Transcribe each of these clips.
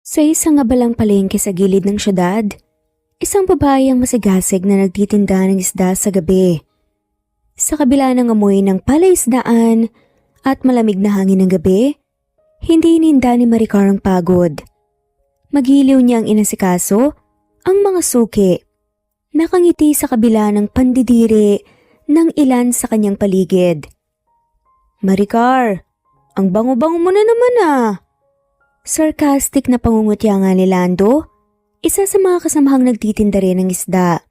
Sa isang abalang palengke sa gilid ng syudad, isang babae ang masigasig na nagtitinda ng isda sa gabi. Sa kabila ng amoy ng palaisdaan at malamig na hangin ng gabi, hindi ininda ni Maricar ang pagod. Maghiliw niyang inasikaso ang mga suki, nakangiti sa kabila ng pandidiri ng ilan sa kanyang paligid. "Maricar, ang bango-bango mo na naman ah!" Sarcastic na pangungutya nga ni Lando, isa sa mga kasamahang nagtitinda rin ng isda.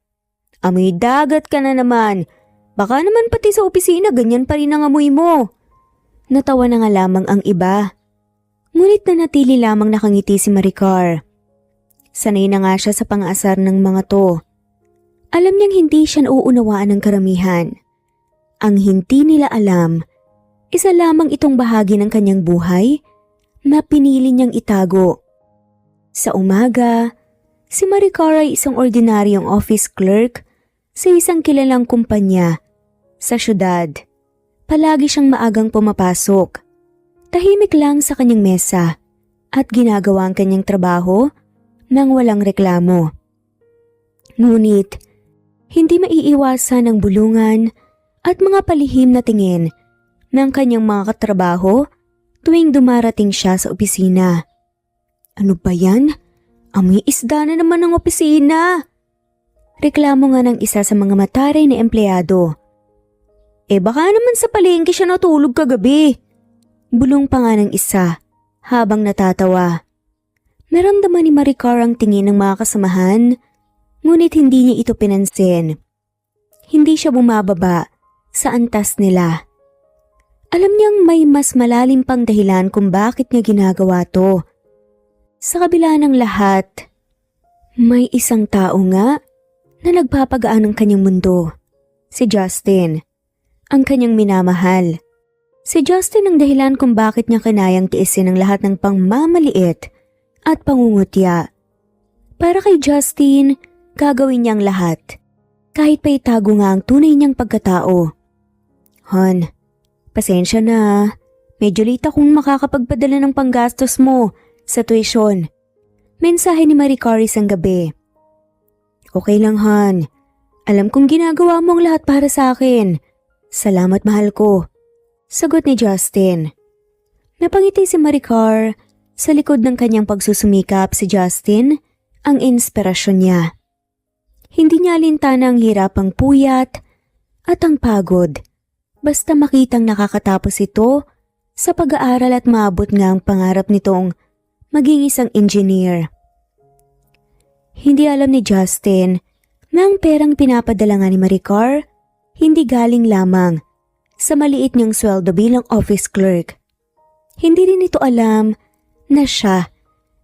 "Amoy dagat ka na naman. Baka naman pati sa opisina ganyan pa rin ang amoy mo." Natawa na nga lamang ang iba. Ngunit nanatili lamang nakangiti si Maricar. Sanay na nga siya sa pang-aasar ng mga to. Alam niyang hindi siya nauunawaan ng karamihan. Ang hindi nila alam, isa lamang itong bahagi ng kanyang buhay na pinili niyang itago. Sa umaga, si Maricar ay isang ordinaryong office clerk sa isang kilalang kumpanya sa syudad. Palagi siyang maagang pumapasok. Tahimik lang sa kanyang mesa at ginagawa ang kanyang trabaho nang walang reklamo. Ngunit, hindi maiiwasan ang bulungan at mga palihim na tingin ng kanyang mga katrabaho tuwing dumarating siya sa opisina. "Ano ba yan? Amoy isda na naman ang opisina!" Reklamo nga ng isa sa mga mataray na empleyado. "Baka naman sa palengke siya natulog kagabi." Bulong pa nga ng isa habang natatawa. Naramdaman ni Maricar ang tingin ng mga kasamahan, ngunit hindi niya ito pinansin. Hindi siya bumababa sa antas nila. Alam niyang may mas malalim pang dahilan kung bakit niya ginagawa to. Sa kabila ng lahat, may isang tao nga na nagpapagaan ng kanyang mundo. Si Justin, ang kanyang minamahal. Si Justin ang dahilan kung bakit niya kinayang tiisin ang lahat ng pangmamaliit at pangungutya. Para kay Justin, gagawin niyang lahat, kahit pa itago nga ang tunay niyang pagkatao. "Hon, pasensya na. Medyo late akong makakapagpadala ng panggastos mo sa tuition." Mensahe ni Maricar isang gabi. "Okay lang, Han. Alam kong ginagawa mo ang lahat para sa akin. Salamat, mahal ko." Sagot ni Justin. Napangiti si Maricar. Sa likod ng kanyang pagsusumikap si Justin, ang inspirasyon niya. Hindi niya alintana ang hirap, ang puyat at ang pagod. Basta makitang nakakatapos ito sa pag-aaral at maabot nga ang pangarap nitong maging isang engineer. Hindi alam ni Justin na ang perang pinapadala nga ni Maricar hindi galing lamang sa maliit niyang sweldo bilang office clerk. Hindi rin ito alam na siya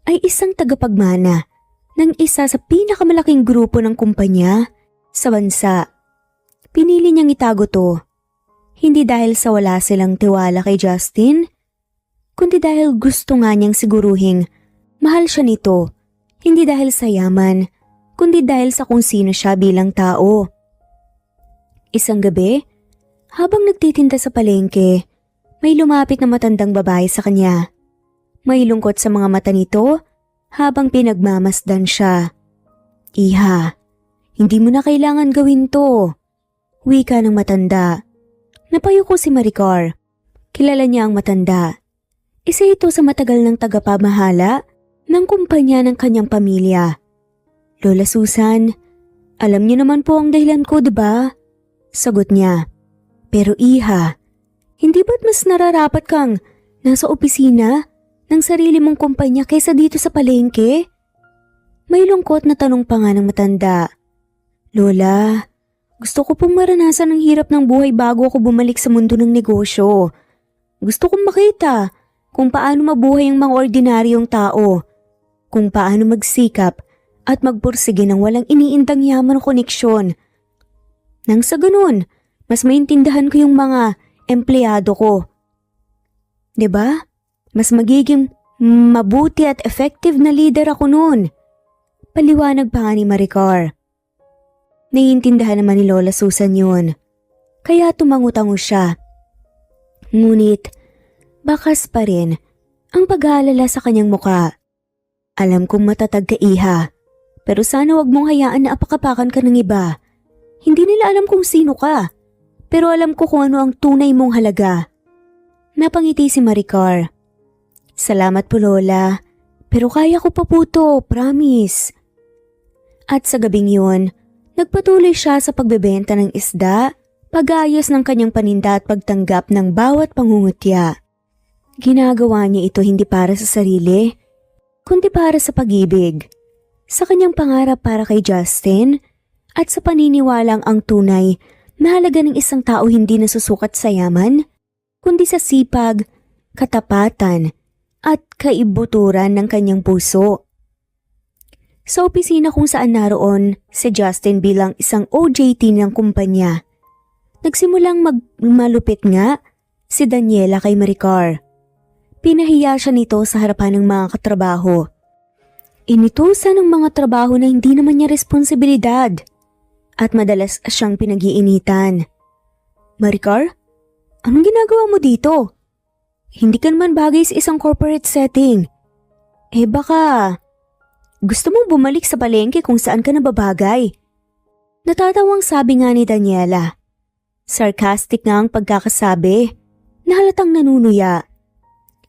ay isang tagapagmana ng isa sa pinakamalaking grupo ng kumpanya sa bansa. Pinili niyang itago to. Hindi dahil sa wala silang tiwala kay Justin, kundi dahil gusto nga niyang siguruhing mahal siya nito. Hindi dahil sa yaman, kundi dahil sa kung sino siya bilang tao. Isang gabi, habang nagtitinda sa palengke, may lumapit na matandang babae sa kanya. May lungkot sa mga mata nito habang pinagmamasdan siya. "Iha, hindi mo na kailangan gawin to," wika ng matanda. Napayuko si Maricar. Kilala niya ang matanda. Isa ito sa matagal ng tagapamahala ng kumpanya ng kanyang pamilya. "Lola Susan, alam niyo naman po ang dahilan ko, diba?" Sagot niya. "Pero iha, hindi ba't mas nararapat kang nasa opisina ng sarili mong kumpanya kaysa dito sa palengke?" May lungkot na tanong pa nga ng matanda. "Lola, gusto ko pong maranasan ang hirap ng buhay bago ako bumalik sa mundo ng negosyo. Gusto kong makita kung paano mabuhay ang mga ordinaryong tao, kung paano magsikap at magpursige ng walang iniindang yaman o koneksyon. Nang sa ganun, mas maintindahan ko yung mga empleyado ko. 'Di ba? Mas magiging mabuti at effective na leader ako noon." Paliwanag pa nga ni Maricar. Naiintindihan naman ni Lola Susan yun, kaya tumangutango siya. Ngunit, bakas pa rin ang pag-aalala sa kanyang muka. Alam kong matatag ka, Iha. Pero sana wag mong hayaan na apakapakan ka ng iba. Hindi nila alam kung sino ka. Pero alam ko kung ano ang tunay mong halaga. Napangiti si Maricar. Salamat po, Lola. Pero kaya ko pa po to, promise. At sa gabing yun, nagpatuloy siya sa pagbebenta ng isda, pag-ayos ng kanyang paninda at pagtanggap ng bawat pangungutya. Ginagawa niya ito hindi para sa sarili, kundi para sa pag-ibig, sa kanyang pangarap para kay Justin, at sa paniniwalang ang tunay na halaga ng isang tao hindi nasusukat sa yaman, kundi sa sipag, katapatan, at kaibuturan ng kanyang puso. Sa opisina kung saan naroon si Justin bilang isang OJT ng kumpanya, nagsimulang malupit nga si Daniela kay Maricar. Pinahiya siya nito sa harapan ng mga katrabaho. Inutusan ng mga trabaho na hindi naman niya responsibilidad at madalas siyang pinag-iinitan. Maricar, anong ginagawa mo dito? Hindi ka naman bagay sa isang corporate setting. Baka gusto mong bumalik sa palengke kung saan ka nababagay. Natatawang sabi nga ni Daniela. Sarcastic nga ang pagkakasabi na halatang nanunuya.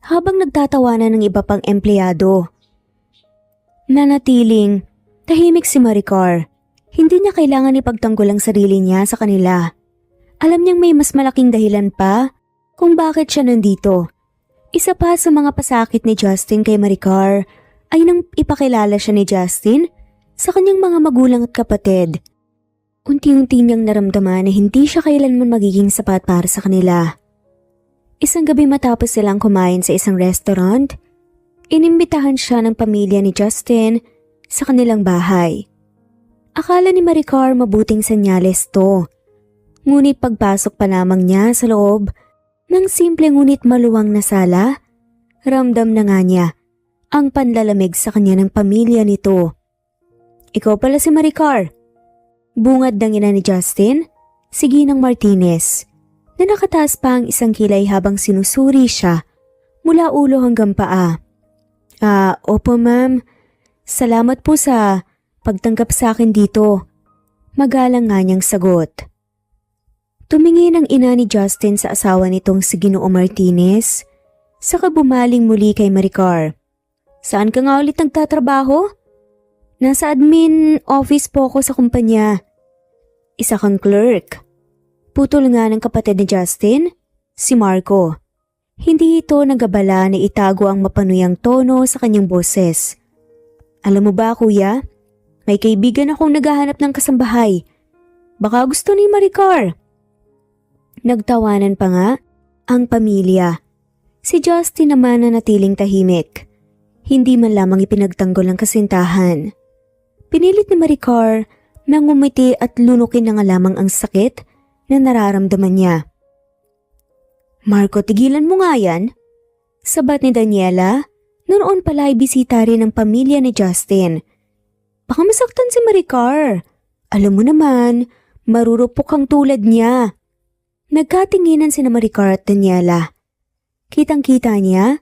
Habang nagtatawanan ng iba pang empleyado. Nanatiling tahimik si Maricar. Hindi niya kailangan ipagtanggol ang sarili niya sa kanila. Alam niyang may mas malaking dahilan pa kung bakit siya nandito. Isa pa sa mga pasakit ni Justin kay Maricar ay nang ipakilala siya ni Justin sa kanyang mga magulang at kapatid. Unti-unti niyang naramdaman na hindi siya kailanman magiging sapat para sa kanila. Isang gabi matapos silang kumain sa isang restaurant, inimbitahan siya ng pamilya ni Justin sa kanilang bahay. Akala ni Maricar mabuting senyales to. Ngunit pagpasok pa lamang niya sa loob ng simple ngunit maluwang na sala, ramdam na nga niya ang panlalamig sa kanya ng pamilya nito. Ikaw pala si Maricar. Bungad ng ina ni Justin, si Ginang Martinez, na nakataas pa ang isang kilay habang sinusuri siya mula ulo hanggang paa. Opo ma'am. Salamat po sa pagtanggap sa akin dito. Magalang nga niyang sagot. Tumingin ang ina ni Justin sa asawa nitong si Ginoo Martinez, saka bumaling muli kay Maricar. Saan ka nga ulit nagtatrabaho? Nasa admin office po ako sa kumpanya. Isa kang clerk. Putol nga ng kapatid ni Justin, si Marco. Hindi ito nagabala na itago ang mapanuyang tono sa kanyang boses. Alam mo ba, kuya? May kaibigan akong naghahanap ng kasambahay. Baka gusto ni Maricar. Nagtawanan pa nga ang pamilya. Si Justin naman na natiling tahimik. Hindi man lamang ipinagtanggol ang kasintahan. Pinilit ni Maricar na ngumiti at lunukin na nga lamang ang sakit na nararamdaman niya. Marco, tigilan mo nga yan. Sabat ni Daniela, noon pala ay bisita rin ng pamilya ni Justin. Baka masaktan si Maricar. Alam mo naman, marurupok ang tulad niya. Nagkatinginan sina Maricar at Daniela. Kitang-kita niya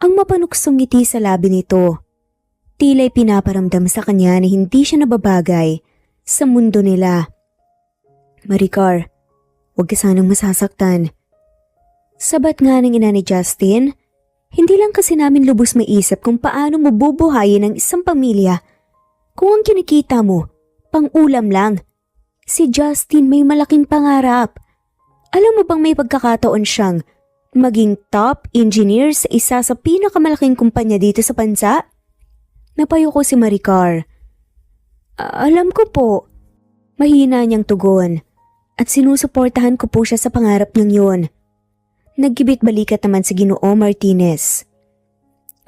ang mapanuksong ngiti sa labi nito. Tila'y pinaparamdam sa kanya na hindi siya nababagay sa mundo nila. Maricar, huwag ka sanang masasaktan. Sabat nga ng ina ni Justin, hindi lang kasi namin lubos maisip kung paano mo bubuhayin ang isang pamilya kung ang kinikita mo, pang-ulam lang. Si Justin may malaking pangarap. Alam mo bang may pagkakataon siyang maging top engineer sa isa sa pinakamalaking kumpanya dito sa bansa? Napayo ko si Maricar. Alam ko po. Mahina niyang tugon at sinusuportahan ko po siya sa pangarap niyang yun. Naggibit balikat naman si Ginoo Martinez.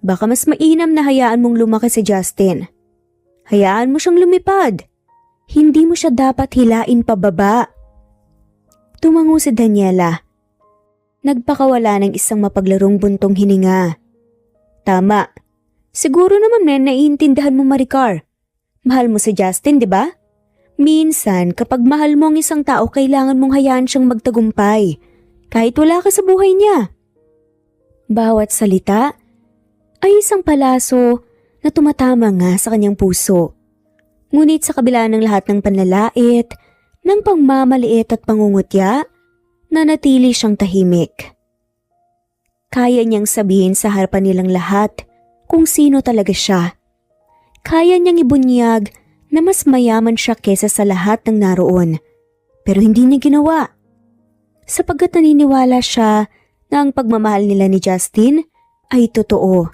Baka mas mainam na hayaan mong lumaki si Justin. Hayaan mo siyang lumipad. Hindi mo siya dapat hilain pababa. Tumango si Daniela. Nagpakawala ng isang mapaglarong buntong hininga. Tama. Siguro naman may naiintindihan mo, Maricar. Mahal mo si Justin, di ba? Minsan, kapag mahal mo ang isang tao, kailangan mong hayaan siyang magtagumpay. Kahit wala ka sa buhay niya. Bawat salita ay isang palaso na tumatama nga sa kanyang puso. Ngunit sa kabila ng lahat ng panlalait, ng pangmamaliit at pangungutya, nanatili siyang tahimik. Kaya niyang sabihin sa harapan nilang lahat kung sino talaga siya. Kaya niyang ibunyag na mas mayaman siya kesa sa lahat ng naroon. Pero hindi niya ginawa. Sapagkat naniniwala siya na ang pagmamahal nila ni Justin ay totoo.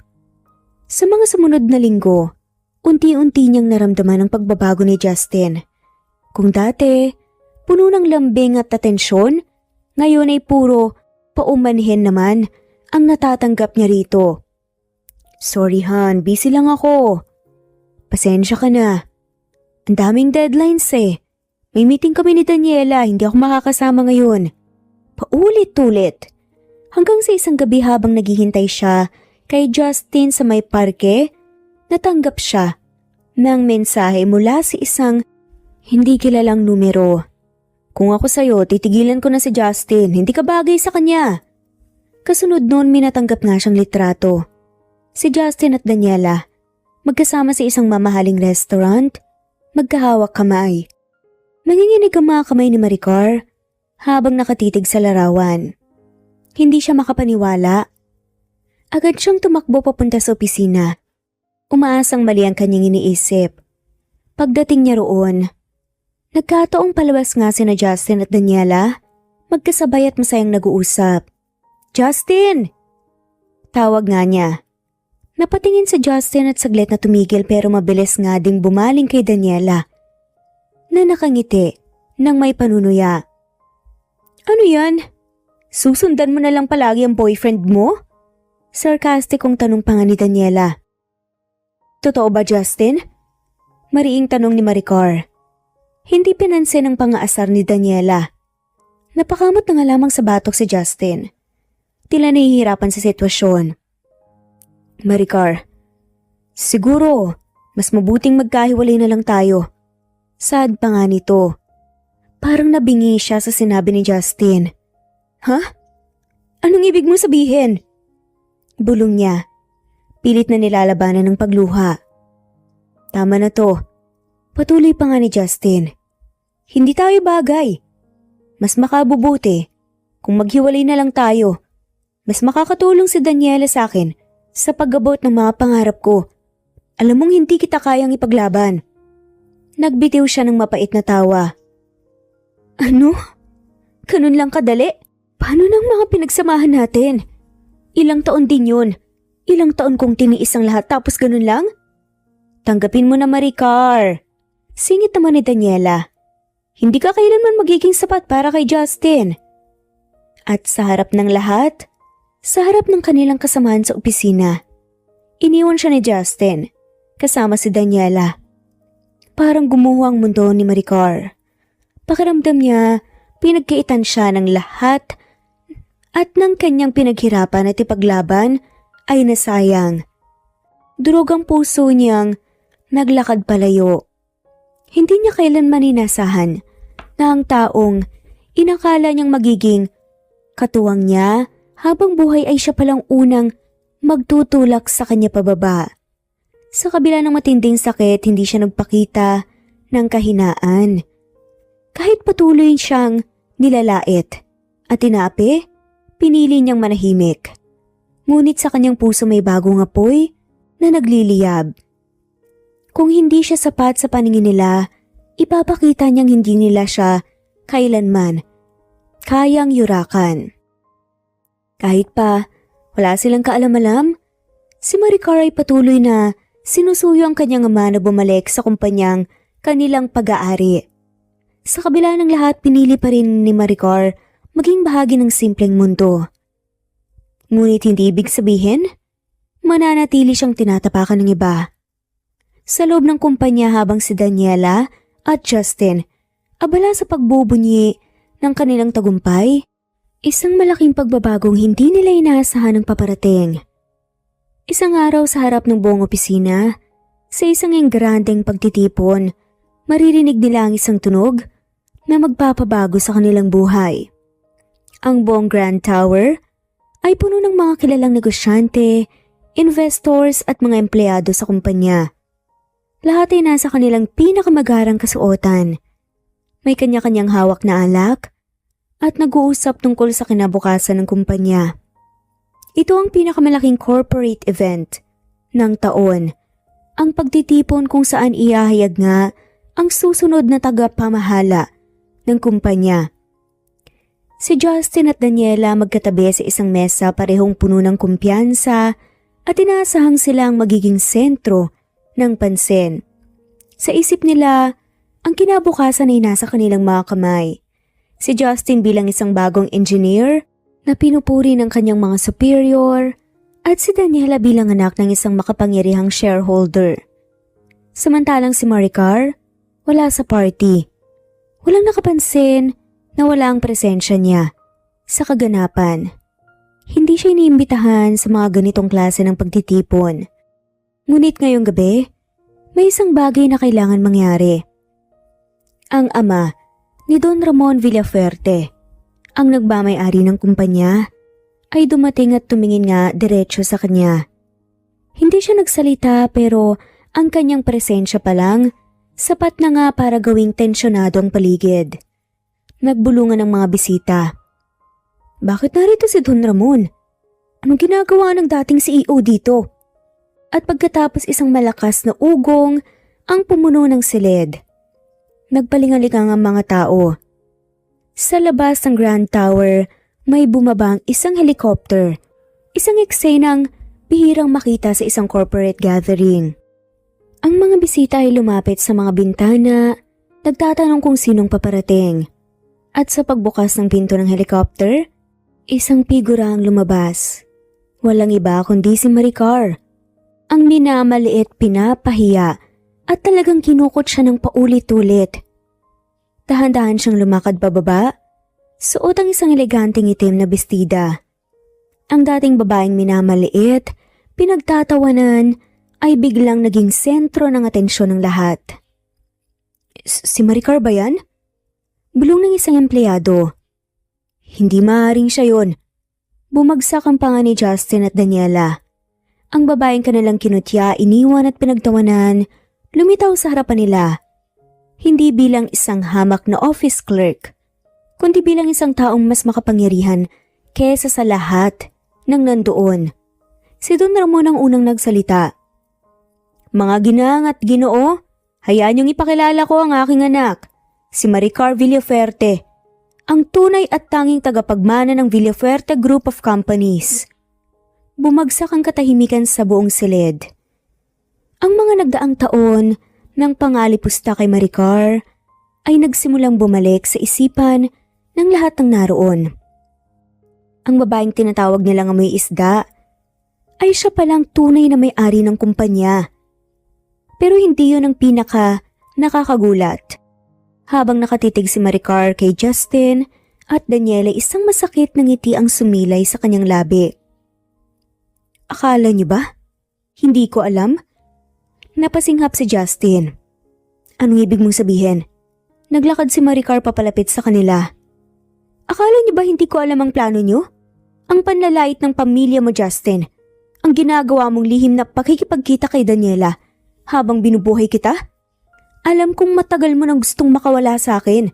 Sa mga sumunod na linggo, unti-unti niyang naramdaman ang pagbabago ni Justin. Kung dati, puno ng lambing at atensyon, ngayon ay puro paumanhin naman ang natatanggap niya rito. Sorry Han, busy lang ako. Pasensya ka na. Ang daming deadlines eh. May meeting kami ni Daniela, hindi ako makakasama ngayon. Paulit-ulit. Hanggang sa isang gabi habang naghihintay siya kay Justin sa may parke, natanggap siya ng mensahe mula sa isang hindi kilalang numero. Kung ako sa'yo, titigilan ko na si Justin, hindi ka bagay sa kanya. Kasunod noon minatanggap nga siyang litrato. Si Justin at Daniela, magkasama sa isang mamahaling restaurant, magkahawak kamay. Nanginginig ang mga kamay ni Maricar habang nakatitig sa larawan. Hindi siya makapaniwala. Agad siyang tumakbo papunta sa opisina. Umaasang mali ang kanyang iniisip. Pagdating niya roon, nagkataong palabas nga sina Justin at Daniela, magkasabay at masayang nag-uusap. Justin! Tawag nga niya. Napatingin sa Justin at saglit na tumigil pero mabilis nga ding bumaling kay Daniela na nakangiti nang may panunuya. Ano yan? Susundan mo na lang palagi ang boyfriend mo? Sarkastikong tanong pa nga ni Daniela. Totoo ba, Justin? Mariing tanong ni Maricar. Hindi pinansin ang pang-aasar ni Daniela. Napakamot na nga lamang sa batok si Justin. Tila nahihirapan sa sitwasyon. Maricar, siguro, mas mabuting magkahiwalay na lang tayo. Sad pa nga nito. Parang nabingi siya sa sinabi ni Justin. Ha? Anong ibig mo sabihin? Bulong niya. Pilit na nilalabanan ng pagluha. Tama na to. Patuloy pa nga ni Justin. Hindi tayo bagay. Mas makabubuti kung maghiwalay na lang tayo. Mas makakatulong si Daniela sa akin sa pag-abot ng mga pangarap ko. Alam mong hindi kita kayang ipaglaban. Nagbitiw siya ng mapait na tawa. Ano? Ganun lang kadali? Paano nang mga pinagsamahan natin? Ilang taon din yun. Ilang taon kong tiniis ang lahat tapos ganun lang? Tanggapin mo na Maricar. Singit naman ni Daniela. Hindi ka kailanman magiging sapat para kay Justin. At sa harap ng lahat, sa harap ng kanilang kasamahan sa opisina, iniwan siya ni Justin, kasama si Daniela. Parang gumuho ang mundo ni Maricar. Pakiramdam niya, pinagkaitan siya ng lahat at ng kanyang pinaghirapan at ipaglaban ay nasayang. Durog ang puso niyang naglakad palayo. Hindi niya kailanman inasahan na ang taong inakala niyang magiging katuwang niya habang buhay ay siya palang unang magtutulak sa kanya pababa. Sa kabila ng matinding sakit, hindi siya nagpakita ng kahinaan. Kahit patuloy siyang nilalait at tinapi, pinili niyang manahimik. Ngunit sa kanyang puso may bagong apoy na nagliliyab. Kung hindi siya sapat sa paningin nila, ipapakita niyang hindi nila siya kailanman kayang yurakan. Kahit pa wala silang kaalam-alam, si Maricar ay patuloy na sinusuyo ang kanyang ama na bumalik sa kumpanyang kanilang pag-aari. Sa kabila ng lahat, pinili pa rin ni Maricar maging bahagi ng simpleng mundo. Ngunit hindi ibig sabihin, mananatili siyang tinatapakan ng iba. Sa loob ng kumpanya habang si Daniela at Justin abala sa pagbubunyi ng kanilang tagumpay, isang malaking pagbabagong hindi nila inaasahan ang paparating. Isang araw sa harap ng buong opisina, sa isang engrandeng pagtitipon, maririnig nila ang isang tunog na magpapabago sa kanilang buhay. Ang buong Grand Tower ay puno ng mga kilalang negosyante, investors at mga empleyado sa kumpanya. Lahat ay nasa kanilang pinakamagarang kasuotan. May kanya-kanyang hawak na alak at nag-uusap tungkol sa kinabukasan ng kumpanya. Ito ang pinakamalaking corporate event ng taon. Ang pagtitipon kung saan iahayag nga ang susunod na tagapamahala ng kumpanya. Si Justin at Daniela magkatabi sa isang mesa, parehong puno ng kumpiyansa at inaasahang sila ang magiging sentro ng pansin. Sa isip nila, ang kinabukasan ay nasa kanilang mga kamay. Si Justin bilang isang bagong engineer na pinupuri ng kanyang mga superior at si Daniela bilang anak ng isang makapangyarihang shareholder. Samantalang si Maricar, wala sa party. Walang nakapansin na wala ang presensya niya sa kaganapan. Hindi siya iniimbitahan sa mga ganitong klase ng pagtitipon. Ngunit ngayong gabi, may isang bagay na kailangan mangyari. Ang ama ni Don Ramon Villafuerte, ang nagmamay-ari ng kumpanya, ay dumating at tumingin nga diretso sa kanya. Hindi siya nagsalita pero ang kanyang presensya pa lang, sapat na nga para gawing tensyonado ang paligid. Nagbulungan ng mga bisita. Bakit narito si Don Ramon? Anong ginagawa ng dating CEO dito? At pagkatapos isang malakas na ugong ang pumuno ng silid. Nagpalingalingang ang mga tao. Sa labas ng Grand Tower, may bumabang isang helicopter. Isang eksenang bihirang makita sa isang corporate gathering. Ang mga bisita ay lumapit sa mga bintana, nagtatanong kung sinong paparating. At sa pagbukas ng pinto ng helicopter, isang figura ang lumabas. Walang iba kundi si Maricar. Ang minamaliit, pinapahiya at talagang kinukot siya ng paulit-ulit. Dahan-dahan siyang lumakad pababa, suot ang isang eleganteng itim na bestida. Ang dating babaeng minamaliit, pinagtatawanan, ay biglang naging sentro ng atensyon ng lahat. Si Maricar ba yan? Bulong ng isang empleyado. Hindi maaaring siya yun. Bumagsak ang panga ni Justin at Daniela. Ang babaeng kanilang kinutya, iniwan at pinagtawanan, lumitaw sa harapan nila. Hindi bilang isang hamak na office clerk, kundi bilang isang taong mas makapangyarihan kesa sa lahat ng nandoon. Si Don Ramon ang unang nagsalita. Mga ginang at ginoo, hayaan niyong ipakilala ko ang aking anak. Si Maricar Villafuerte, ang tunay at tanging tagapagmana ng Villafuerte Group of Companies. Bumagsak ang katahimikan sa buong silid. Ang mga nagdaang taon ng pangalipusta kay Maricar ay nagsimulang bumalik sa isipan ng lahat ng naroon. Ang babaeng tinatawag nilang amoy isda ay siya palang tunay na may-ari ng kumpanya. Pero hindi yun ang pinaka nakakagulat. Habang nakatitig si Maricar kay Justin at Daniela, isang masakit na ngiti ang sumilay sa kanyang labi. Akala niyo ba? Hindi ko alam. Napasinghap si Justin. Anong ibig mong sabihin? Naglakad si Maricar papalapit sa kanila. Akala niyo ba hindi ko alam ang plano niyo? Ang panlalait ng pamilya mo, Justin. Ang ginagawa mong lihim na pakikipagkita kay Daniela habang binubuhay kita? Alam kong matagal mo nang gustong makawala sa akin.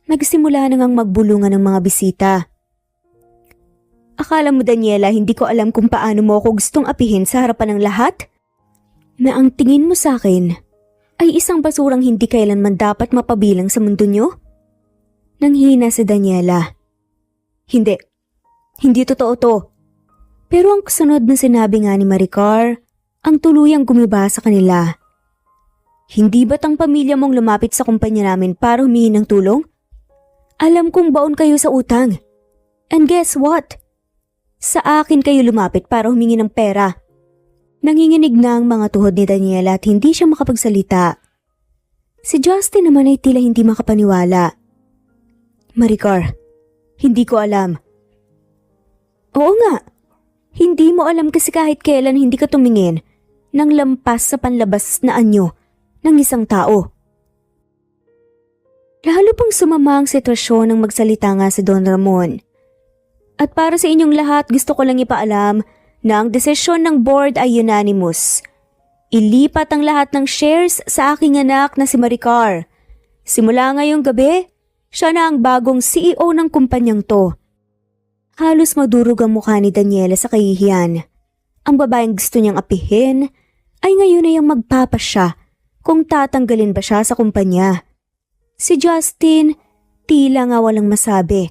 Nagsimula na ngang magbulungan ng mga bisita. Akala mo, Daniela, hindi ko alam kung paano mo ako gustong apihin sa harapan ng lahat? Na ang tingin mo sa akin ay isang basurang hindi kailanman dapat mapabilang sa mundo niyo? Nanghina si Daniela. Hindi totoo to. Pero ang kasunod na sinabi nga ni Maricar, ang tuluyang gumiba sa kanila. Hindi ba't ang pamilya mong lumapit sa kumpanya namin para humingi ng tulong? Alam kong baon kayo sa utang. And guess what? Sa akin kayo lumapit para humingi ng pera. Nanginginig na ang mga tuhod ni Daniela at hindi siya makapagsalita. Si Justin naman ay tila hindi makapaniwala. Maricar, hindi ko alam. Oo nga, hindi mo alam kasi kahit kailan hindi ka tumingin ng lampas sa panlabas na anyo ng isang tao. Lalo pang sumama ang sitwasyon nang magsalita nga si Don Ramon. At para sa inyong lahat, gusto ko lang ipaalam na ang desisyon ng board ay unanimous. Ilipat ang lahat ng shares sa aking anak na si Maricar. Simula ngayong gabi, siya na ang bagong CEO ng kumpanyang to. Halos madurog ang mukha ni Daniela sa kahihiyan. Ang babaeng gusto niyang apihin ay ngayon ay ang magpapasya kung tatanggalin ba siya sa kumpanya. Si Justin, tila nga walang masabi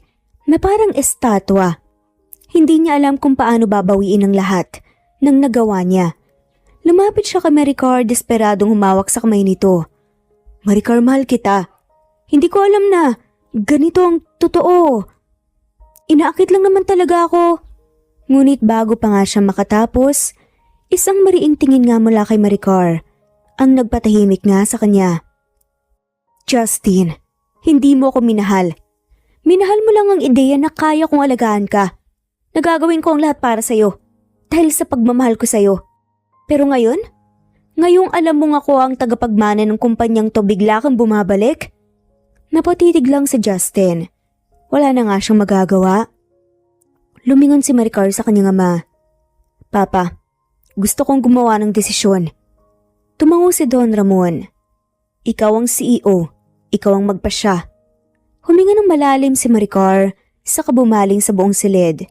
na parang estatwa. Hindi niya alam kung paano babawiin ang lahat ng nagawa niya. Lumapit siya kay Maricar, desperadong humawak sa kamay nito. Maricar, mahal kita. Hindi ko alam na ganito ang totoo. Inaakit lang naman talaga ako. Ngunit bago pa nga siya makatapos, isang mariing tingin nga mula kay Maricar ang nagpatahimik nga sa kanya. Justin, hindi mo ako minahal. Minahal mo lang ang ideya na kaya kong alagaan ka. Nagagawin ko ang lahat para sa'yo dahil sa pagmamahal ko sa'yo. Pero ngayon? Ngayong alam mong ako ang tagapagmana ng kumpanyang to, bigla kang bumabalik? Napatitig lang si Justin. Wala na nga siyang magagawa. Lumingon si Maricar sa kanyang ama. Papa, gusto kong gumawa ng desisyon. Tumango si Don Ramon. Ikaw ang CEO. Ikaw ang magpasya. Huminga ng malalim si Maricar sa kabumaling sa buong silid.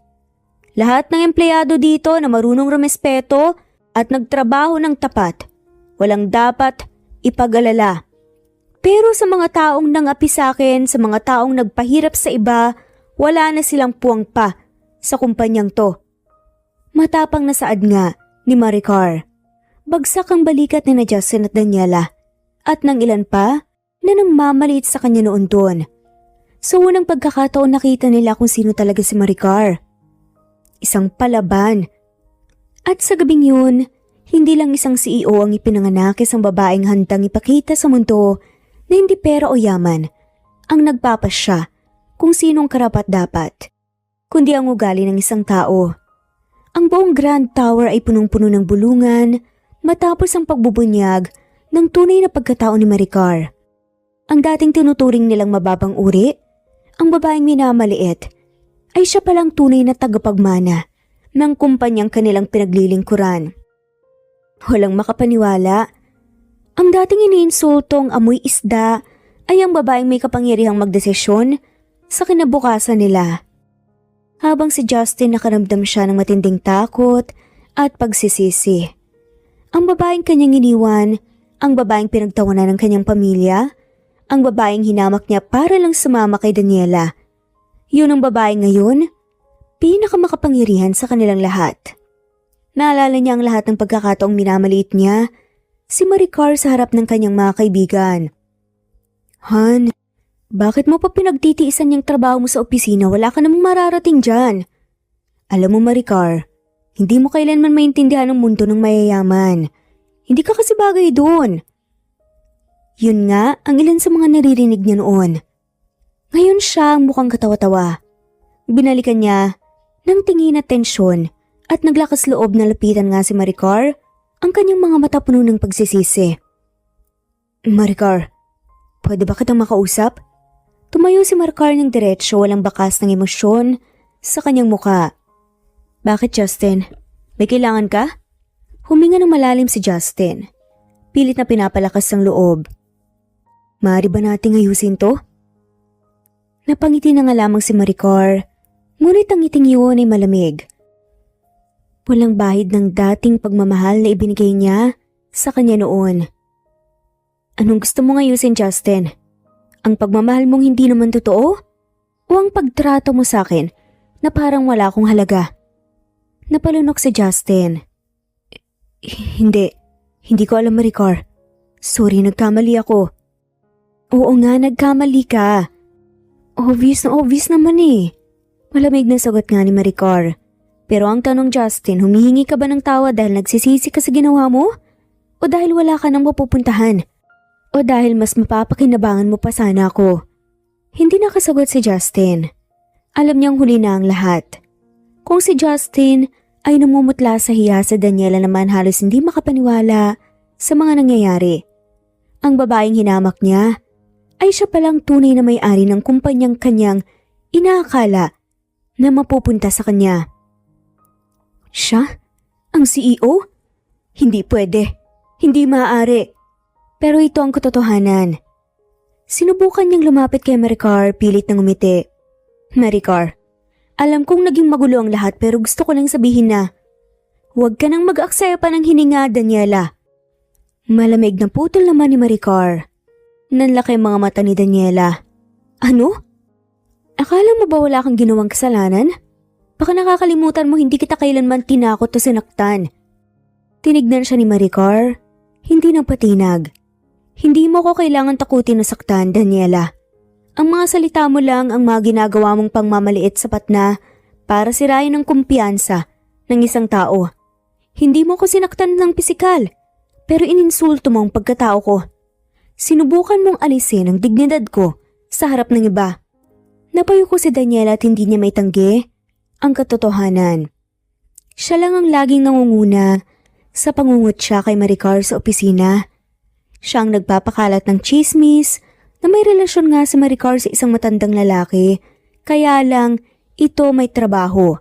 Lahat ng empleyado dito na marunong rumespeto at nagtrabaho ng tapat, walang dapat ipag-alala. Pero sa mga taong nangapi sa akin, sa mga taong nagpahirap sa iba, wala na silang puwang pa sa kumpanyang to. Matapang na saad nga ni Maricar. Bagsak ang balikat ni na Justin at Daniela at ng ilan pa na namamaliit sa kanya noon doon. Sa unang pagkakataon nakita nila kung sino talaga si Maricar. Isang palaban. At sa gabing yun, hindi lang isang CEO ang ipinanganak, isang babaeng handang ipakita sa mundo na hindi pera o yaman ang nagpapasya kung sinong karapat-dapat, kundi ang ugali ng isang tao. Ang buong Grand Tower ay punong-puno ng bulungan matapos ang pagbubunyag ng tunay na pagkatao ni Maricar. Ang dating tinuturing nilang mababang uri, ang babaeng minamaliit, ay siya palang tunay na tagapagmana ng kumpanyang kanilang pinaglilingkuran. Walang makapaniwala. Ang dating iniinsultong amoy isda ay ang babaeng may kapangyarihang magdesisyon sa kinabukasan nila. Habang si Justin nakaramdam siya ng matinding takot at pagsisisi. Ang babaeng kanyang iniwan, ang babaeng pinagtawanan ng kanyang pamilya, ang babaeng hinamak niya para lang sumama kay Daniela. Yun ang babae ngayon, pinakamakapangyarihan sa kanilang lahat. Naalala niya ang lahat ng pagkakataong minamaliit niya, si Maricar sa harap ng kanyang mga kaibigan. Han, bakit mo pa pinagtitiisan yung trabaho mo sa opisina? Wala ka namang mararating dyan. Alam mo Maricar, hindi mo kailanman maintindihan ang mundo ng mayayaman. Hindi ka kasi bagay doon. Yun nga ang ilan sa mga naririnig niya noon. Ngayon siya ang mukhang katawa-tawa. Binalikan niya ng tingin at tensyon at naglakas loob na lapitan nga si Maricar, ang kanyang mga mata puno ng pagsisisi. Maricar, pwede ba kitang makausap? Tumayo si Maricar ng diretsyo, walang bakas ng emosyon sa kanyang muka. Bakit Justin? May kailangan ka? Huminga ng malalim si Justin. Pilit na pinapalakas ang loob. Maaari ba nating ayusin to? Napangiti na nga lamang si Maricar, ngunit ang ngiting yun ay malamig. Walang bahid ng dating pagmamahal na ibinigay niya sa kanya noon. Anong gusto mong ayusin, Justin? Ang pagmamahal mong hindi naman totoo? O ang pagtrato mo sa akin na parang wala akong halaga? Napalunok si Justin. Hindi ko alam Maricar. Sorry, nagkamali ako. Oo nga, nagkamali ka. Obvious naman eh. Malamig na sagot nga ni Maricar. Pero ang tanong Justin, humihingi ka ba ng tawa dahil nagsisisi ka sa ginawa mo? O dahil wala ka nang mapupuntahan? O dahil mas mapapakinabangan mo pa sana ako? Hindi nakasagot si Justin. Alam niyang huli na ang lahat. Kung si Justin ay namumutla sa hiya, sa Daniela naman halos hindi makapaniwala sa mga nangyayari. Ang babaeng hinamak niya ay siya palang tunay na may-ari ng kumpanyang kanyang inaakala na mapupunta sa kanya. Siya? Ang CEO? Hindi pwede. Hindi maaari. Pero ito ang katotohanan. Sinubukan niyang lumapit kay Maricar, pilit na ngumiti. Maricar, alam kong naging magulo ang lahat pero gusto ko lang sabihin na huwag ka nang mag-aksaya pa ng hininga, Daniela. Malamig na putol naman ni Maricar. Nanlaki ang mga mata ni Daniela. Ano? Akala mo ba wala kang ginawang kasalanan? Baka nakakalimutan mo hindi kita kailanman tinakot o sinaktan. Tinignan siya ni Maricar, hindi nagpatinag. Hindi mo ko kailangan takutin o saktan, Daniela. Ang mga salita mo lang ang mga ginagawa mong pangmamaliit sapat na para sirain ang kumpiyansa ng isang tao. Hindi mo ko sinaktan ng pisikal, pero ininsulto mo ang pagkatao ko. Sinubukan mong alisin ang dignidad ko sa harap ng iba. Napayo ko si Daniela at hindi niya maitanggi ang katotohanan. Siya lang ang laging nangunguna sa pangungutya kay Maricar sa opisina. Siya ang nagpapakalat ng chismis na may relasyon nga si Maricar sa isang matandang lalaki, kaya lang ito may trabaho.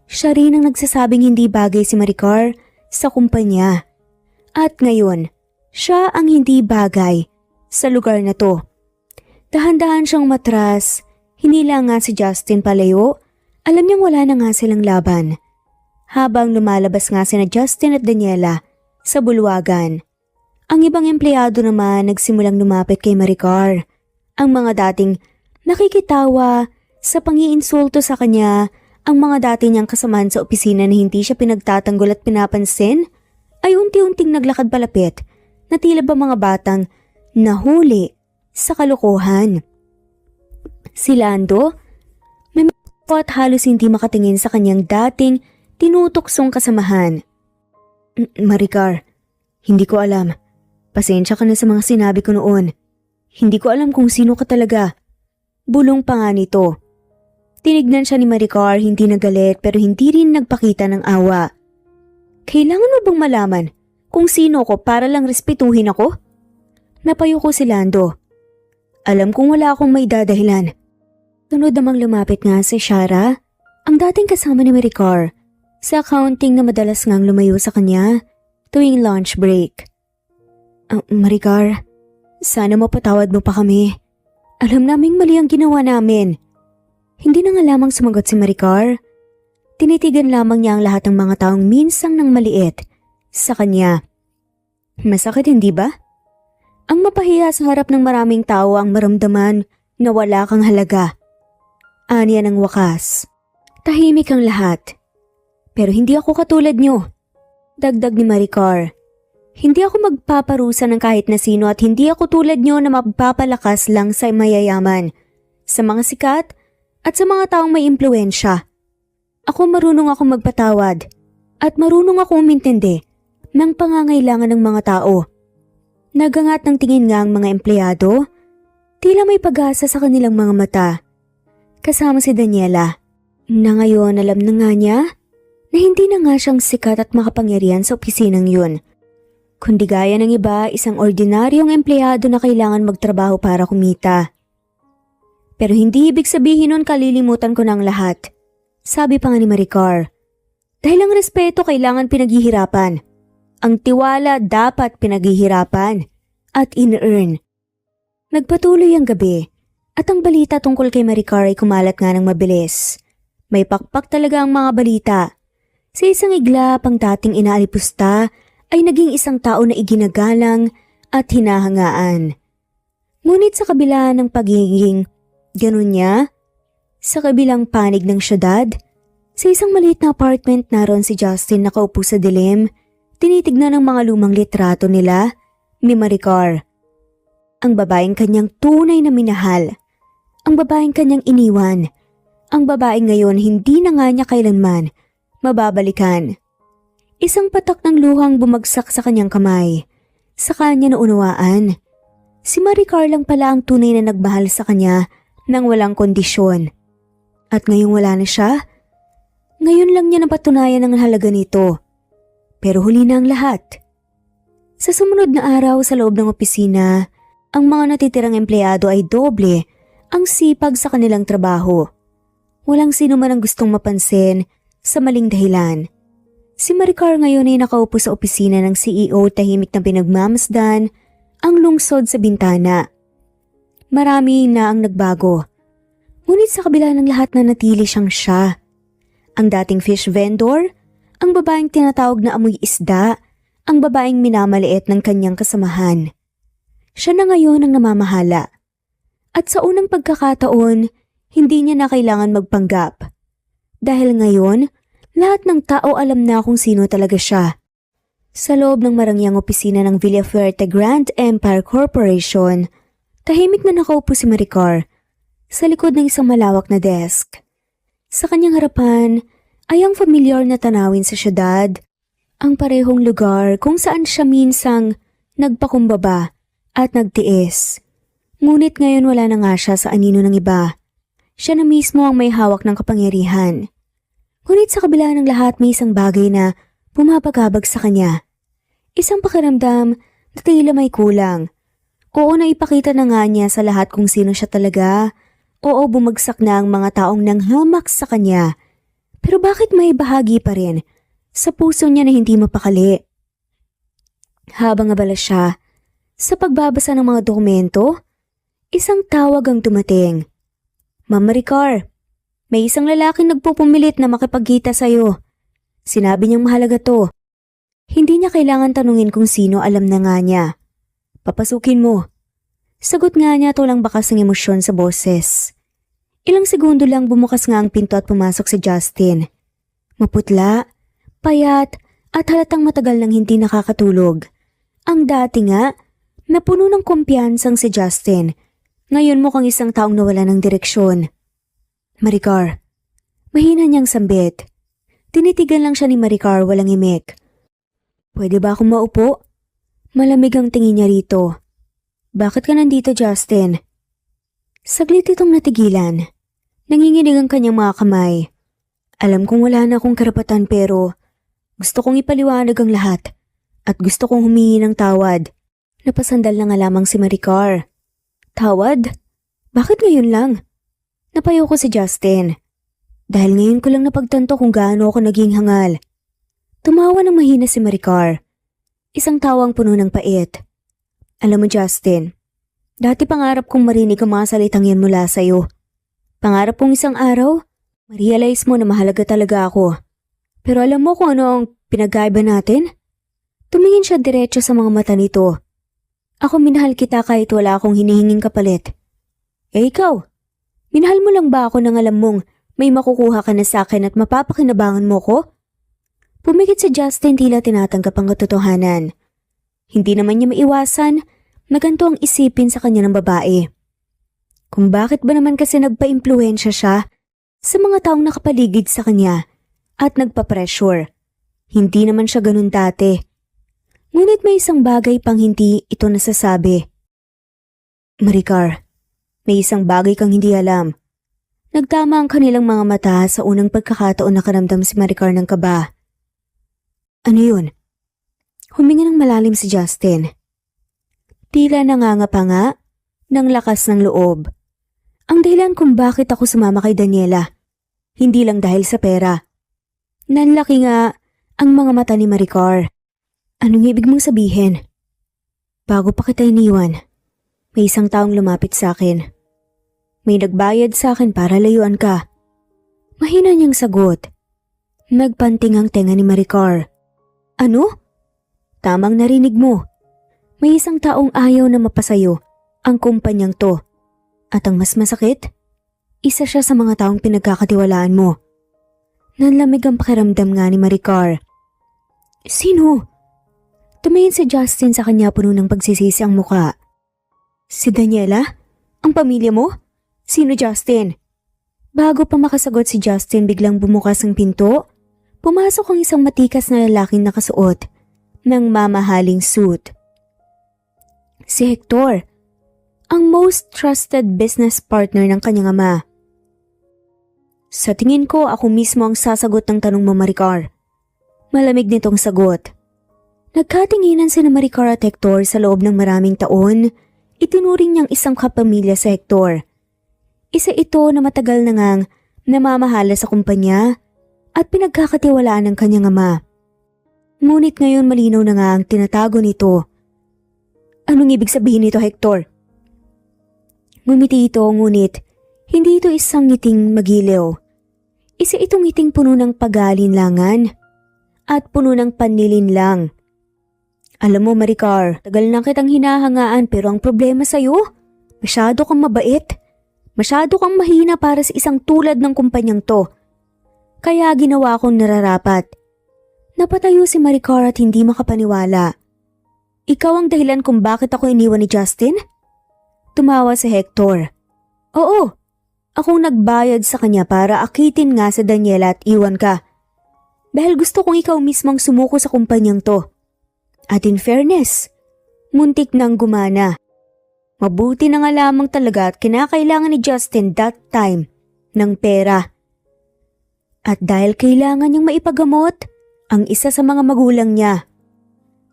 Siya rin ang nagsasabing hindi bagay si Maricar sa kumpanya. At ngayon, siya ang hindi bagay sa lugar na to. Dahan-dahan siyang matras, hinila nga si Justin palayo, alam niyang wala na nga silang laban. Habang lumalabas nga sina Justin at Daniela sa bulwagan. Ang ibang empleyado naman nagsimulang lumapit kay Maricar. Ang mga dating nakikitawa sa pangiinsulto sa kanya, ang mga dati niyang kasamahan sa opisina na hindi siya pinagtatanggol at pinapansin, ay unti-unting naglakad palapit na tila ba mga batang nahuli sa kalokohan. Si Lando, may mga at halos hindi makatingin sa kanyang dating tinutuksong kasamahan. Maricar, hindi ko alam. Pasensya ka na sa mga sinabi ko noon. Hindi ko alam kung sino ka talaga. Bulong pa nga nito. Tinignan siya ni Maricar, hindi nagalit pero hindi rin nagpakita ng awa. Kailangan mo bang malaman kung sino ko para lang respetuhin ako? Napayo ko si Lando. Alam kong wala akong may dadahilan. Tunod namang lumapit nga si Shara, ang dating kasama ni Maricar, sa accounting na madalas ngang lumayo sa kanya tuwing lunch break. Maricar, sana mapatawad mo pa kami. Alam naming mali ang ginawa namin. Hindi na nga lamang sumagot si Maricar. Tinitigan lamang niya ang lahat ng mga taong minsang nang maliit sa kanya. Masakit hindi ba? Ang mapahiya sa harap ng maraming tao ang maramdaman na wala kang halaga. Aniya ng wakas. Tahimik ang lahat. Pero hindi ako katulad niyo. Dagdag ni Maricar. Hindi ako magpaparusa ng kahit na sino at hindi ako tulad niyo na magpapalakas lang sa mayayaman, sa mga sikat at sa mga taong may impluensya. Ako marunong akong magpatawad at marunong akong umintindi ng pangangailangan ng mga tao. Nagangat ng tingin nga ang mga empleyado, tila may pag-asa sa kanilang mga mata. Kasama si Daniela, na ngayon alam na nga niya na hindi na nga siyang sikat at makapangyarihan sa opisinang yun. Kundi gaya ng iba, isang ordinaryong empleyado na kailangan magtrabaho para kumita. Pero hindi ibig sabihin nun kalilimutan ko ng lahat. Sabi pa nga ni Maricar, dahil ang respeto kailangan pinaghihirapan. Ang tiwala dapat pinaghihirapan at in-earn. Nagpatuloy ang gabi at ang balita tungkol kay Maricar ay kumalat nga ng mabilis. May pakpak talaga ang mga balita. Sa isang iglap ang dating inaalipusta ay naging isang tao na iginagalang at hinahangaan. Ngunit sa kabila ng pagiging ganun niya, sa kabilang panig ng syudad, sa isang maliit na apartment naroon si Justin nakaupo sa dilim, tinitignan ng mga lumang litrato nila ni Maricar. Ang babaeng kanyang tunay na minahal, ang babaeng kanyang iniwan, ang babaeng ngayon hindi na nga niya kailanman mababalikan. Isang patak ng luhang bumagsak sa kanyang kamay. Sa kanya naunawaan. Si Maricar lang pala ang tunay na nagmahal sa kanya nang walang kondisyon. At ngayong wala na siya, ngayon lang niya napatunayan ang halaga nito. Pero huli na ang lahat. Sa sumunod na araw sa loob ng opisina, ang mga natitirang empleyado ay doble ang sipag sa kanilang trabaho. Walang sino man ang gustong mapansin sa maling dahilan. Si Maricar ngayon ay nakaupo sa opisina ng CEO, tahimik na pinagmamasdan ang lungsod sa bintana. Marami na ang nagbago. Ngunit sa kabila ng lahat na natili siyang siya. Ang dating fish vendor, ang babaeng tinatawag na amoy isda, ang babaeng minamaliit ng kanyang kasamahan. Siya na ngayon ang namamahala. At sa unang pagkakataon, hindi niya na kailangan magpanggap. Dahil ngayon, lahat ng tao alam na kung sino talaga siya. Sa loob ng marangyang opisina ng Villafuerte Grand Empire Corporation, tahimik na nakaupo si Maricar sa likod ng isang malawak na desk. Sa kanyang harapan ay ang familiar na tanawin sa syudad, ang parehong lugar kung saan siya minsang nagpakumbaba at nagtiis. Ngunit ngayon wala na nga siya sa anino ng iba. Siya na mismo ang may hawak ng kapangyarihan. Ngunit sa kabila ng lahat may isang bagay na pumapagabag sa kanya. Isang pakiramdam na tila may kulang. Oo, naipakita na nga niya sa lahat kung sino siya talaga. Oo, bumagsak na ang mga taong nanghamak sa kanya. Pero bakit may bahagi pa rin sa puso niya na hindi mapakali? Habang abala siya sa pagbabasa ng mga dokumento, isang tawag ang dumating. Ma'am Maricar, may isang lalaking nagpupumilit na makipagkita sa'yo. Sinabi niyang mahalaga to. Hindi niya kailangan tanungin kung sino, alam na nga niya. Papasukin mo. Sagot nga niya, tulang bakas ng emosyon sa boses. Ilang segundo lang bumukas nga ang pinto at pumasok si Justin. Maputla, payat at halatang matagal nang hindi nakakatulog. Ang dati nga, napuno ng kumpiyansang si Justin. Ngayon mukhang isang taong nawala ng direksyon. Maricar. Mahina niyang sambit. Tinitigan lang siya ni Maricar, walang imik. Pwede ba akong maupo? Malamig ang tingin niya rito. Bakit ka nandito, Justin? Saglit itong natigilan. Nanginginig ang kanyang mga kamay. Alam kong wala na akong karapatan pero gusto kong ipaliwanag ang lahat at gusto kong humingi ng tawad. Napasandal na nga lamang si Maricar. Tawad? Bakit ngayon lang? Napayo ko si Justin. Dahil ngayon ko lang napagtanto kung gaano ako naging hangal. Tumawa ng mahina si Maricar. Isang tawang puno ng pait. Alam mo Justin, dati pangarap kong marinig ang mga salitang yan mula sa'yo. Pangarap kong isang araw, ma-realize mo na mahalaga talaga ako. Pero alam mo kung ano ang pinagkaiba natin? Tumingin siya diretso sa mga mata nito. Ako minahal kita kahit wala akong hinihinging kapalit. Eh ikaw, minahal mo lang ba ako nang alam mong may makukuha ka na sa akin at mapapakinabangan mo ko? Pumikit si Justin, tila tinatanggap ang katotohanan. Hindi naman niya maiwasan na ganito ang isipin sa kanya ng babae. Kung bakit ba naman kasi nagpa-impluwensya siya sa mga taong nakapaligid sa kanya at nagpa-pressure. Hindi naman siya ganun dati. Ngunit may isang bagay pang hindi ito nasasabi. Maricar, may isang bagay kang hindi alam. Nagtama ang kanilang mga mata sa unang pagkakataon na karamdam si Maricar ng kaba. Ano yun? Huminga ng malalim si Justin. Tila nangangapa nga ng lakas ng loob. Ang dahilan kung bakit ako sumama kay Daniela, hindi lang dahil sa pera. Nanlaki nga ang mga mata ni Maricar. Anong ibig mong sabihin? Bago pa kita iniwan, may isang taong lumapit sa akin. May nagbayad sa akin para layuan ka. Mahina niyang sagot. Nagpanting ang tenga ni Maricar. Ano? Tamang narinig mo. May isang taong ayaw na mapasayo ang kumpanyang to. At ang mas masakit, isa siya sa mga taong pinagkakatiwalaan mo. Nanlamig ang pakiramdam nga ni Maricar. Sino? Tumingin si Justin sa kanya, puno ng pagsisisi ang muka. Si Daniela? Ang pamilya mo? Sino Justin? Bago pa makasagot si Justin, biglang bumukas ang pinto. Pumasok ang isang matikas na lalaking nakasuot ng mamahaling suit. Si Hector, ang most trusted business partner ng kanyang ama. Sa tingin ko, ako mismo ang sasagot ng tanong mo, Maricar. Malamig nitong sagot. Nagkatinginan sina Maricar at Hector sa loob ng maraming taon. Itinuring niyang isang kapamilya sa Hector. Isa ito na matagal na ngang namamahala sa kumpanya at pinagkakatiwalaan ng kanyang ama. Ngunit ngayon malinaw na nga ang tinatago nito. Anong ibig sabihin nito, Hector? Ngumiti ito ngunit hindi ito isang ngiting magiliw. Isa itong ngiting puno ng pag-aalinlangan at puno ng panlilinlang. Alam mo Maricar, tagal na kitang hinahangaan pero ang problema sa'yo, masyado kang mabait. Masyado kang mahina para sa isang tulad ng kumpanyang to. Kaya ginawa kong nararapat. Napatayo si Maricar at hindi makapaniwala. Ikaw ang dahilan kung bakit ako iniwan ni Justin? Tumawa si Hector. Oo, akong nagbayad sa kanya para akitin nga sa Daniela at iwan ka. Dahil gusto kong ikaw mismong sumuko sa kumpanyang to. At in fairness, muntik nang gumana. Mabuti na nga lamang talaga at kinakailangan ni Justin that time ng pera. At dahil kailangan niyang maipagamot ang isa sa mga magulang niya.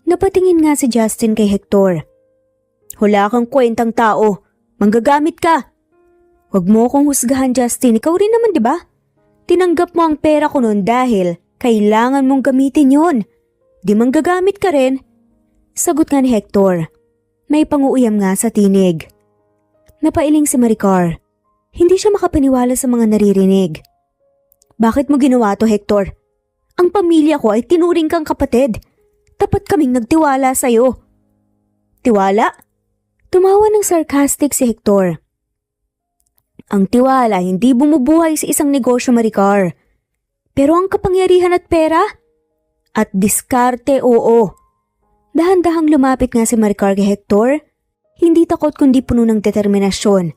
Napatingin nga si Justin kay Hector. Wala kang kwentang tao, manggagamit ka. Huwag mo akong husgahan Justin, ikaw rin naman 'di ba? Tinanggap mo ang pera ko noon dahil kailangan mong gamitin yon. Di manggagamit ka rin? Sagot nga ni Hector. May panguuyam nga sa tinig. Napailing si Maricar. Hindi siya makapaniwala sa mga naririnig. Bakit mo ginawa to, Hector? Ang pamilya ko ay tinuring kang kapatid. Tapat kaming nagtiwala sa'yo. Tiwala? Tumawa ng sarcastic si Hector. Ang tiwala hindi bumubuhay sa isang negosyo, Maricar. Pero ang kapangyarihan at pera? At diskarte, oo. Dahan-dahang lumapit nga si Maricar kay Hector. Hindi takot kundi puno ng determinasyon.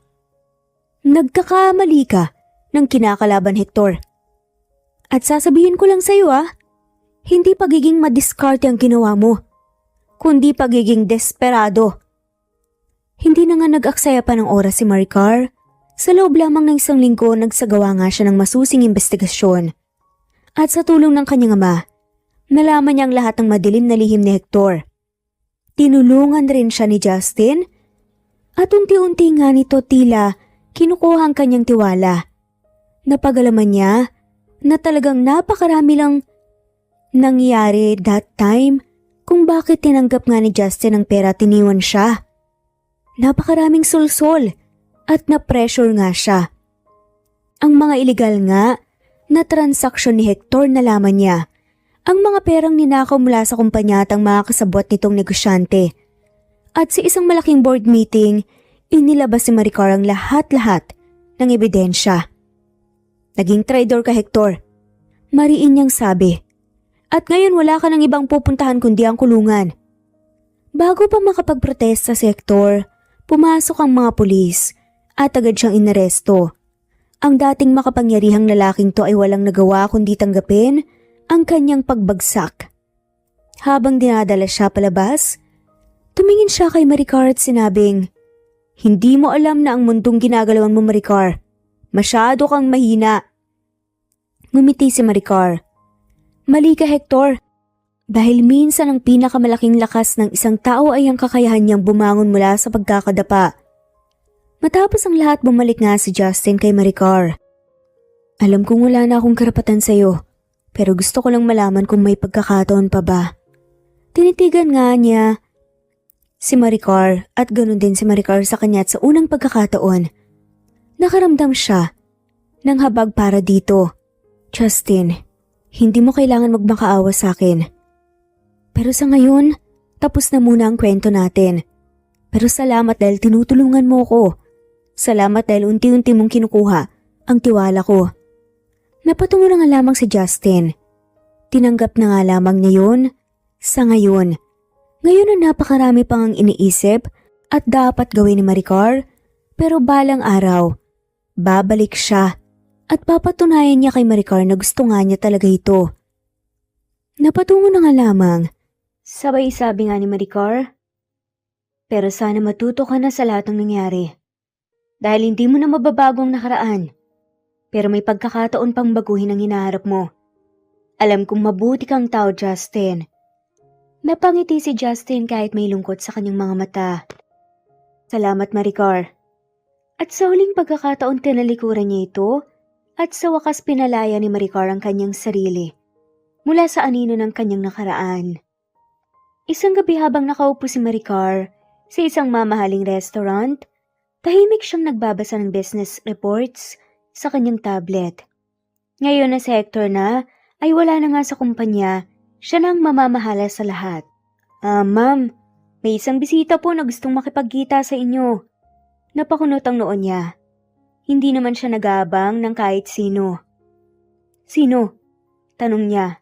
Nagkakamali ka ng kinakalaban, Hector. At sasabihin ko lang sa'yo hindi pagiging madiskarte ang ginawa mo, kundi pagiging desperado. Hindi na nga nag-aksaya pa ng oras si Maricar. Sa loob lamang ng isang linggo nagsagawa nga siya ng masusing investigasyon. At sa tulong ng kanyang ama, nalaman niya ang lahat ng madilim na lihim ni Hector. Tinulungan rin siya ni Justin at unti-unti nga nito tila kinukuha ang kanyang tiwala. Napagalaman niya na talagang napakarami lang nangyari that time kung bakit tinanggap nga ni Justin ang pera at iniwan siya. Napakaraming sulsol at na-pressure nga siya. Ang mga iligal nga na transaksyon ni Hector nalaman niya. Ang mga perang ninakaw mula sa kumpanya at ang mga kasabwat nitong negosyante. At sa isang malaking board meeting, inilabas si Maricar ang lahat-lahat ng ebidensya. Naging traidor ka, Hector. Mariin niyang sabi. At ngayon wala ka ng ibang pupuntahan kundi ang kulungan. Bago pa makapagprotesta si Hector, pumasok ang mga pulis at agad siyang inaresto. Ang dating makapangyarihang lalaking to ay walang nagawa kundi tanggapin ang kanyang pagbagsak. Habang dinadala siya palabas, tumingin siya kay Maricar at sinabing, hindi mo alam na ang mundong ginagalawan mo, Maricar. Masyado kang mahina. Ngumiti si Maricar. Mali ka, Hector. Dahil minsan ang pinakamalaking lakas ng isang tao ay ang kakayahan niyang bumangon mula sa pagkakadapa. Matapos ang lahat, bumalik nga si Justin kay Maricar. Alam kong wala na akong karapatan sa'yo. Pero gusto ko lang malaman kung may pagkakataon pa ba. Tinitigan nga niya si Maricar at ganun din si Maricar sa kanya at sa unang pagkakataon. Nakaramdam siya ng habag para dito. Justin, hindi mo kailangan magmakaawa sa akin. Pero sa ngayon, tapos na muna ang kwento natin. Pero salamat dahil tinutulungan mo ko. Salamat dahil unti-unti mong kinukuha ang tiwala ko. Napatungo na nga lamang si Justin. Tinanggap na nga lamang niya yun sa ngayon. Ngayon na napakarami pang ang iniisip at dapat gawin ni Maricar, pero balang araw, babalik siya at papatunayan niya kay Maricar na gusto nga niya talaga ito. Napatungo na nga lamang. Sabay sabi nga ni Maricar, pero sana matuto ka na sa lahat ng nangyari. Dahil hindi mo na mababago ang nakaraan. Pero may pagkakataon pang baguhin ang hinaharap mo. Alam kong mabuti kang tao, Justin. Napangiti si Justin kahit may lungkot sa kanyang mga mata. Salamat, Maricar. At sa huling pagkakataon tinalikuran niya ito at sa wakas pinalaya ni Maricar ang kanyang sarili. mula sa anino ng kanyang nakaraan. Isang gabi habang nakaupo si Maricar sa isang mamahaling restaurant, tahimik siyang nagbabasa ng business reports sa kanyang tablet. Ngayon na si Hector na ay wala na nga sa kumpanya, siya nang mamamahala sa lahat. Ma'am, may isang bisita po na gustong makipagkita sa inyo. Napakunot ang noon niya. Hindi naman siya nag-aabang ng kahit sino. Sino? Tanong niya.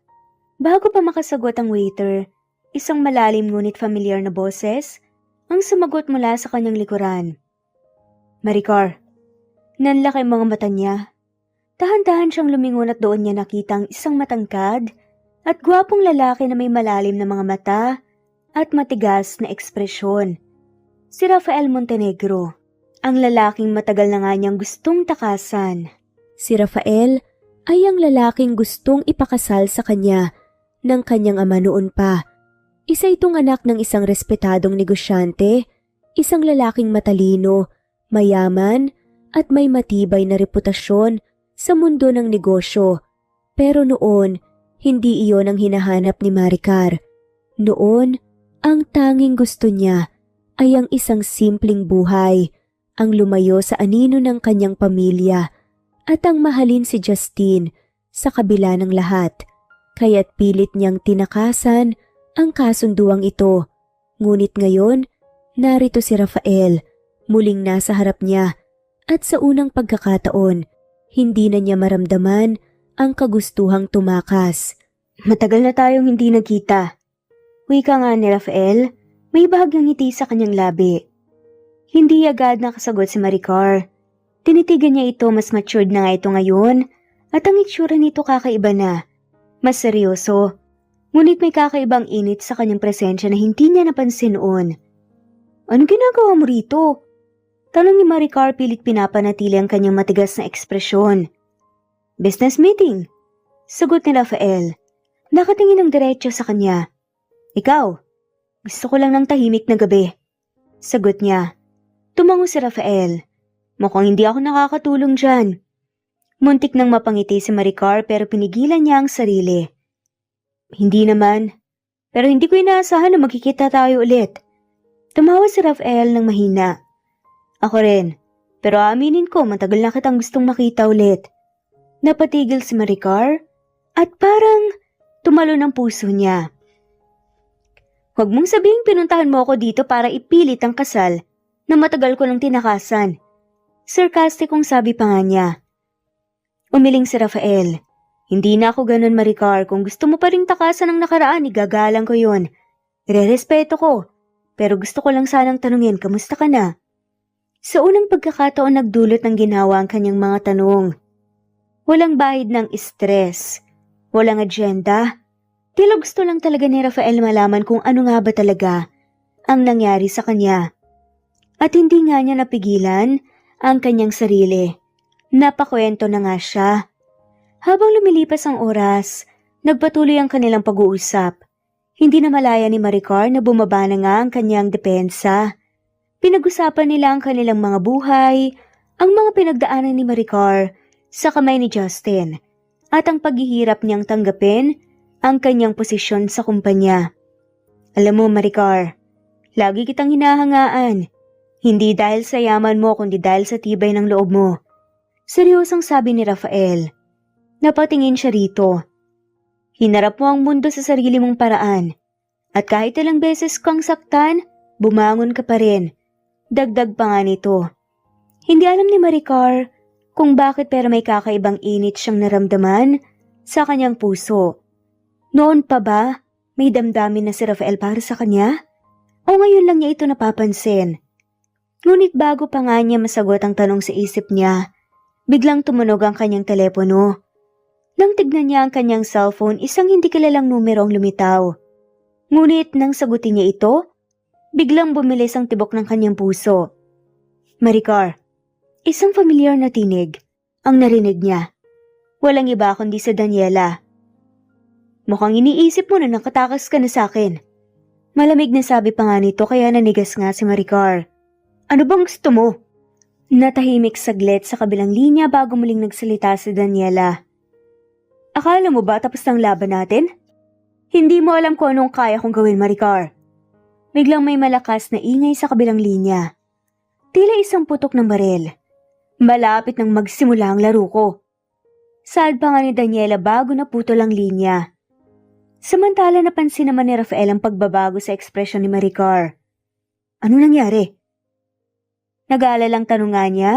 Bago pa makasagot ang waiter, isang malalim ngunit familiar na boses ang sumagot mula sa kanyang likuran. Maricar. Nanlaki ang mga mata niya. Dahan-dahan siyang lumingon at doon niya nakita ang isang matangkad at gwapong lalaki na may malalim na mga mata at matigas na ekspresyon. Si Rafael Montenegro, ang lalaking matagal na nga niyang gustong takasan. Si Rafael ay ang lalaking gustong ipakasal sa kanya ng kanyang ama noon pa. Isa itong anak ng isang respetadong negosyante, isang lalaking matalino, mayaman at may matibay na reputasyon sa mundo ng negosyo. Pero noon, hindi iyon ang hinahanap ni Maricar. Noon, ang tanging gusto niya ay ang isang simpleng buhay, ang lumayo sa anino ng kanyang pamilya at ang mahalin si Justine sa kabila ng lahat. Kaya't pilit niyang tinakasan ang kasunduang ito. Ngunit ngayon, narito si Rafael, muling nasa harap niya at sa unang pagkakataon, hindi na niya maramdaman ang kagustuhang tumakas. Matagal na tayong hindi nagkita. Wika nga ni Rafael, may bahagyang ngiti sa kanyang labi. Hindi agad nakasagot si Maricar. Tinitigan niya ito, mas matured na nga ito ngayon at ang itsura nito kakaiba na. Mas seryoso, ngunit may kakaibang init sa kanyang presensya na hindi niya napansin noon. Anong ginagawa mo rito? Tanong ni Maricar pilit pinapanatili ang kanyang matigas na ekspresyon. Business meeting, sagot ni Rafael. Nakatingin ng diretso sa kanya. Ikaw, gusto ko lang ng tahimik na gabi, sagot niya. Tumango si Rafael. Mukhang hindi ako nakakatulong dyan. Muntik nang mapangiti si Maricar pero pinigilan niya ang sarili. Hindi naman, pero hindi ko inaasahan na magkikita tayo ulit. Tumawa si Rafael ng mahina. Ako rin, pero aminin ko matagal na kitang gustong makita ulit. Napatigil si Maricar at parang tumalo ng puso niya. Huwag mong sabihing pinuntahan mo ako dito para ipilit ang kasal na matagal ko nang tinakasan. Sarcastic kong sabi pa nga niya. Umiling si Rafael. Hindi na ako ganun, Maricar. Kung gusto mo pa ring takasan ang nakaraan, igagalang ko yun. Irerespeto ko. Pero gusto ko lang sanang tanungin, kamusta ka na? Sa unang pagkakataon nagdulot ng ginawa ang kanyang mga tanong. Walang bahid ng stress. Walang agenda. Tila gusto lang talaga ni Rafael malaman kung ano nga ba talaga ang nangyari sa kanya. At hindi nga niya napigilan ang kanyang sarili. Napakwento na nga siya. Habang lumilipas ang oras, nagpatuloy ang kanilang pag-uusap. Hindi na malaya ni Maricar na bumaba na nga ang kanyang depensa. Pinag-usapan nila ang kanilang mga buhay, ang mga pinagdaanan ni Maricar sa kamay ni Justin, at ang paghihirap niyang tanggapin ang kanyang posisyon sa kumpanya. Alam mo, Maricar, lagi kitang hinahangaan. Hindi dahil sa yaman mo kundi dahil sa tibay ng loob mo. Seryosong sabi ni Rafael. Napatingin siya rito. Hinarap mo ang mundo sa sarili mong paraan. At kahit ilang beses kang saktan, bumangon ka pa rin. Dagdag pa nga nito. Hindi alam ni Maricar kung bakit pero may kakaibang init siyang naramdaman sa kanyang puso. Noon pa ba may damdamin na si Rafael para sa kanya? O ngayon lang niya ito napapansin? Ngunit bago pa nga niya masagot ang tanong sa isip niya, biglang tumunog ang kanyang telepono. Nang tignan niya ang kanyang cellphone, isang hindi kilalang numero ang lumitaw. Ngunit nang sagutin niya ito, biglang bumilis ang tibok ng kanyang puso. Maricar, isang familiar na tinig ang narinig niya. Walang iba kundi si Daniela. Mukhang iniisip mo na nakatakas ka na sa akin. Malamig na sabi pa nga nito kaya nanigas nga si Maricar. Ano bang gusto mo? Natahimik saglit sa kabilang linya bago muling nagsalita si Daniela. Akala mo ba tapos ng laban natin? Hindi mo alam kung anong kaya kong gawin, Maricar. Biglang may malakas na ingay sa kabilang linya. Tila isang putok ng baril. Malapit nang magsimula ang laro ko. Saad pa nga ni Daniela bago naputol ang linya. Samantala napansin naman ni Rafael ang pagbabago sa ekspresyon ni Maricar. Ano nangyari? Nag-aalalang tanong nga niya,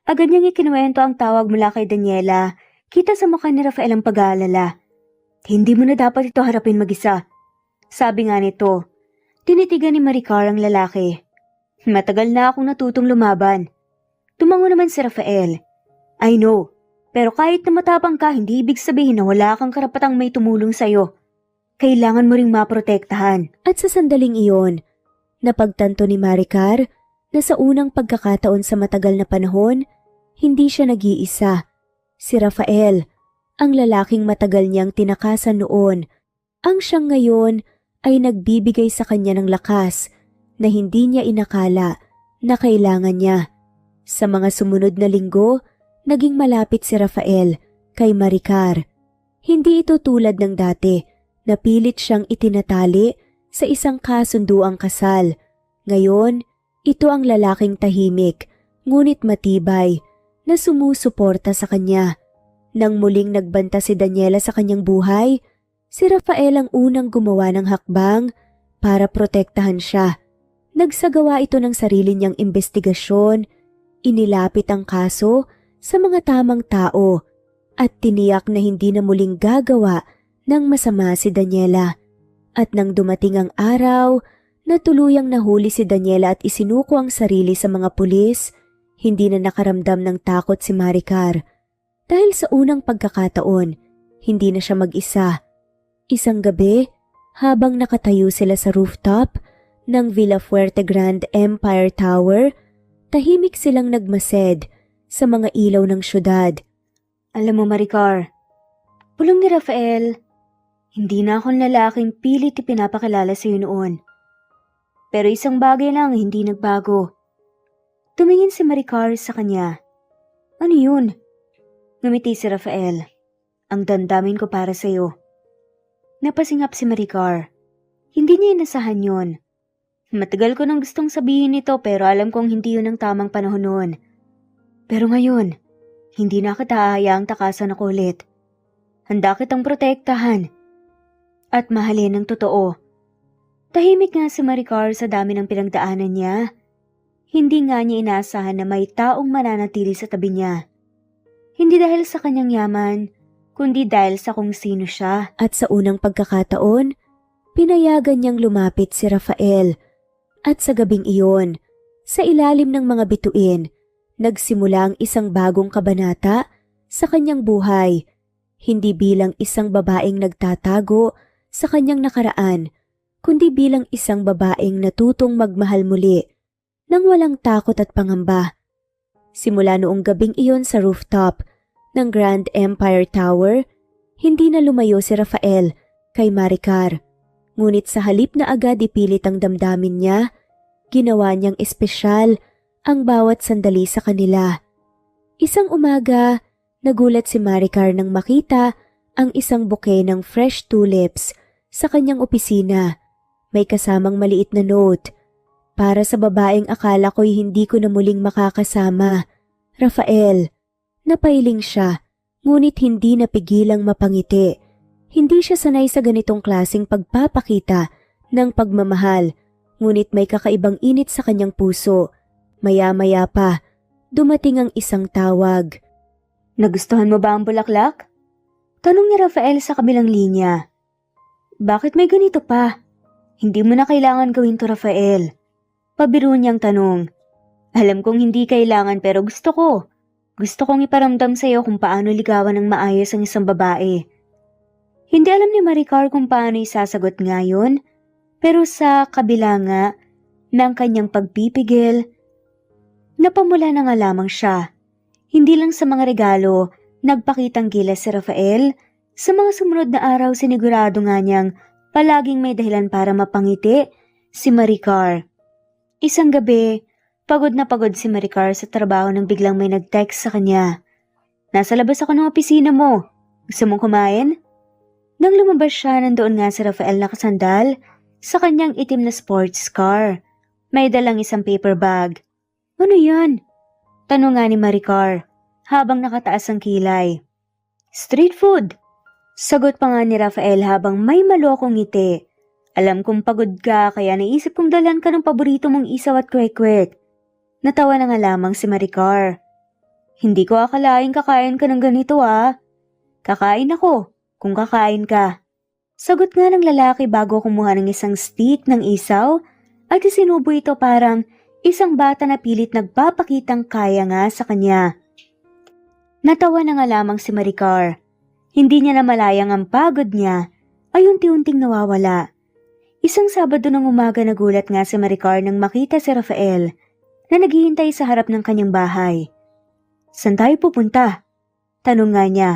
agad niyang ikinuwento ang tawag mula kay Daniela. Kita sa mukha ni Rafael ang pag-aalala. Hindi mo na dapat ito harapin mag-isa. Sabi nga nito. Tinitigan ni Maricar ang lalaki. Matagal na akong natutong lumaban. Tumango naman si Rafael. I know, pero kahit na matapang ka, hindi ibig sabihin na wala kang karapatang may tumulong sa'yo. Kailangan mo ring maprotektahan. At sa sandaling iyon, napagtanto ni Maricar na sa unang pagkakataon sa matagal na panahon, hindi siya nag-iisa. Si Rafael, ang lalaking matagal niyang tinakasan noon, ang siyang ngayon ay nagbibigay sa kanya ng lakas na hindi niya inakala na kailangan niya. Sa mga sumunod na linggo, naging malapit si Rafael kay Maricar. Hindi ito tulad ng dati na pilit siyang itinatali sa isang kasunduang kasal. Ngayon, ito ang lalaking tahimik, ngunit matibay, na sumusuporta sa kanya. Nang muling nagbanta si Daniela sa kanyang buhay, si Rafael ang unang gumawa ng hakbang para protektahan siya. Nagsagawa ito ng sarili niyang investigasyon, inilapit ang kaso sa mga tamang tao at tiniyak na hindi na muling gagawa ng masama si Daniela. At nang dumating ang araw na tuluyang nahuli si Daniela at isinuko ang sarili sa mga pulis, hindi na nakaramdam ng takot si Maricar. Dahil sa unang pagkakataon, hindi na siya mag-isa. Isang gabi, habang nakatayo sila sa rooftop ng Villa Fuerte Grand Empire Tower, tahimik silang nagmased sa mga ilaw ng syudad. Alam mo, Maricar, pulong ni Rafael, hindi na akong lalaking pilit ipinapakilala sa iyo noon. Pero isang bagay lang hindi nagbago. Tumingin si Maricar sa kanya. Ano yun? Ngumiti si Rafael. Ang dandamin ko para sa iyo. Napasingap si Maricar. Hindi niya inasahan yun. Matagal ko nang gustong sabihin ito pero alam kong hindi yun ang tamang panahon noon. Pero ngayon, hindi na kita hahayaang takasan ako ulit. Handa kitang protektahan. At mahalin ng totoo. Tahimik nga si Maricar sa dami ng pinagdaanan niya. Hindi nga niya inaasahan na may taong mananatili sa tabi niya. Hindi dahil sa kanyang yaman, kundi dahil sa kung sino siya. At sa unang pagkakataon, pinayagan niyang lumapit si Rafael. At sa gabing iyon, sa ilalim ng mga bituin, nagsimula ang isang bagong kabanata sa kanyang buhay. Hindi bilang isang babaeng nagtatago sa kanyang nakaraan, kundi bilang isang babaeng natutong magmahal muli nang walang takot at pangamba. Simula noong gabing iyon sa rooftop ng Grand Empire Tower, hindi na lumayo si Rafael kay Maricar. Ngunit sa halip na agad ipilit ang damdamin niya, ginawa niyang espesyal ang bawat sandali sa kanila. Isang umaga, nagulat si Maricar nang makita ang isang bouquet ng fresh tulips sa kanyang opisina. May kasamang maliit na note. Para sa babaeng akala ko'y hindi ko na muling makakasama. Rafael. Napailing siya, ngunit hindi napigilang mapangiti. Hindi siya sanay sa ganitong klaseng pagpapakita ng pagmamahal, ngunit may kakaibang init sa kanyang puso. Maya-maya pa, dumating ang isang tawag. Nagustuhan mo ba ang bulaklak? Tanong ni Rafael sa kabilang linya. Bakit may ganito pa? Hindi mo na kailangan gawin to, Rafael. Pabiro niyang tanong. Alam kong hindi kailangan pero gusto ko. Gusto kong iparamdam sa iyo kung paano ligawan ng maayos ang isang babae. Hindi alam ni Maricar kung paano isasagot nga yun, pero sa kabila nga ng kanyang pagpipigil, napamula na nga lamang siya. Hindi lang sa mga regalo, nagpakitang gilas si Rafael. Sa mga sumunod na araw, sinigurado nga niyang palaging may dahilan para mapangiti si Maricar. Isang gabi, pagod na pagod si Maricar sa trabaho nang biglang may nag-text sa kanya. Nasa labas ako ng opisina mo. Gusto mong kumain? Nang lumabas siya, nandoon nga si Rafael nakasandal sa kanyang itim na sports car. May dalang isang paper bag. Ano yan? Tanong nga ni Maricar habang nakataas ang kilay. Street food. Sagot pa nga ni Rafael habang may malokong ngiti. Alam kong pagod ka kaya naisip kong dalhan ka ng paborito mong isaw at kwek-kwek. Natawa na nga lamang si Maricar. Hindi ko akalain kakain ka ng ganito ah. Kakain ako kung kakain ka. Sagot nga ng lalaki bago kumuha ng isang stick ng isaw at isinubo ito parang isang bata na pilit nagpapakitang kaya nga sa kanya. Natawa na nga lamang si Maricar. Hindi niya namalayang ang pagod niya ay unti-unting nawawala. Isang Sabado ng umaga nagulat nga si Maricar nang makita si Rafael na naghihintay sa harap ng kanyang bahay. Saan tayo pupunta? Tanong nga niya.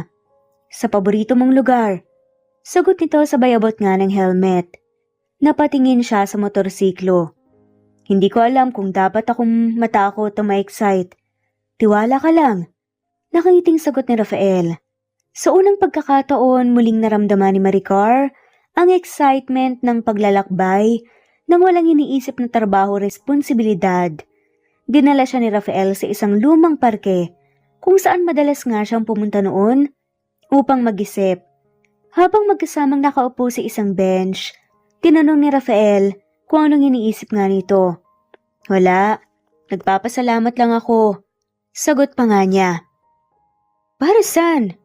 Sa paborito mong lugar. Sagot nito sabay abot nga ng helmet. Napatingin siya sa motorsiklo. Hindi ko alam kung dapat akong matakot o ma-excite. Tiwala ka lang. Nakangiting sagot ni Rafael. Sa unang pagkakataon muling naramdaman ni Maricar ang excitement ng paglalakbay nang walang iniisip na trabaho responsibilidad. Dinala siya ni Rafael sa isang lumang parke kung saan madalas nga siyang pumunta noon upang mag-isip. Habang magkasamang nakaupo sa isang bench, tinanong ni Rafael kung anong iniisip nga nito. Wala, nagpapasalamat lang ako. Sagot pa nga niya. Para saan?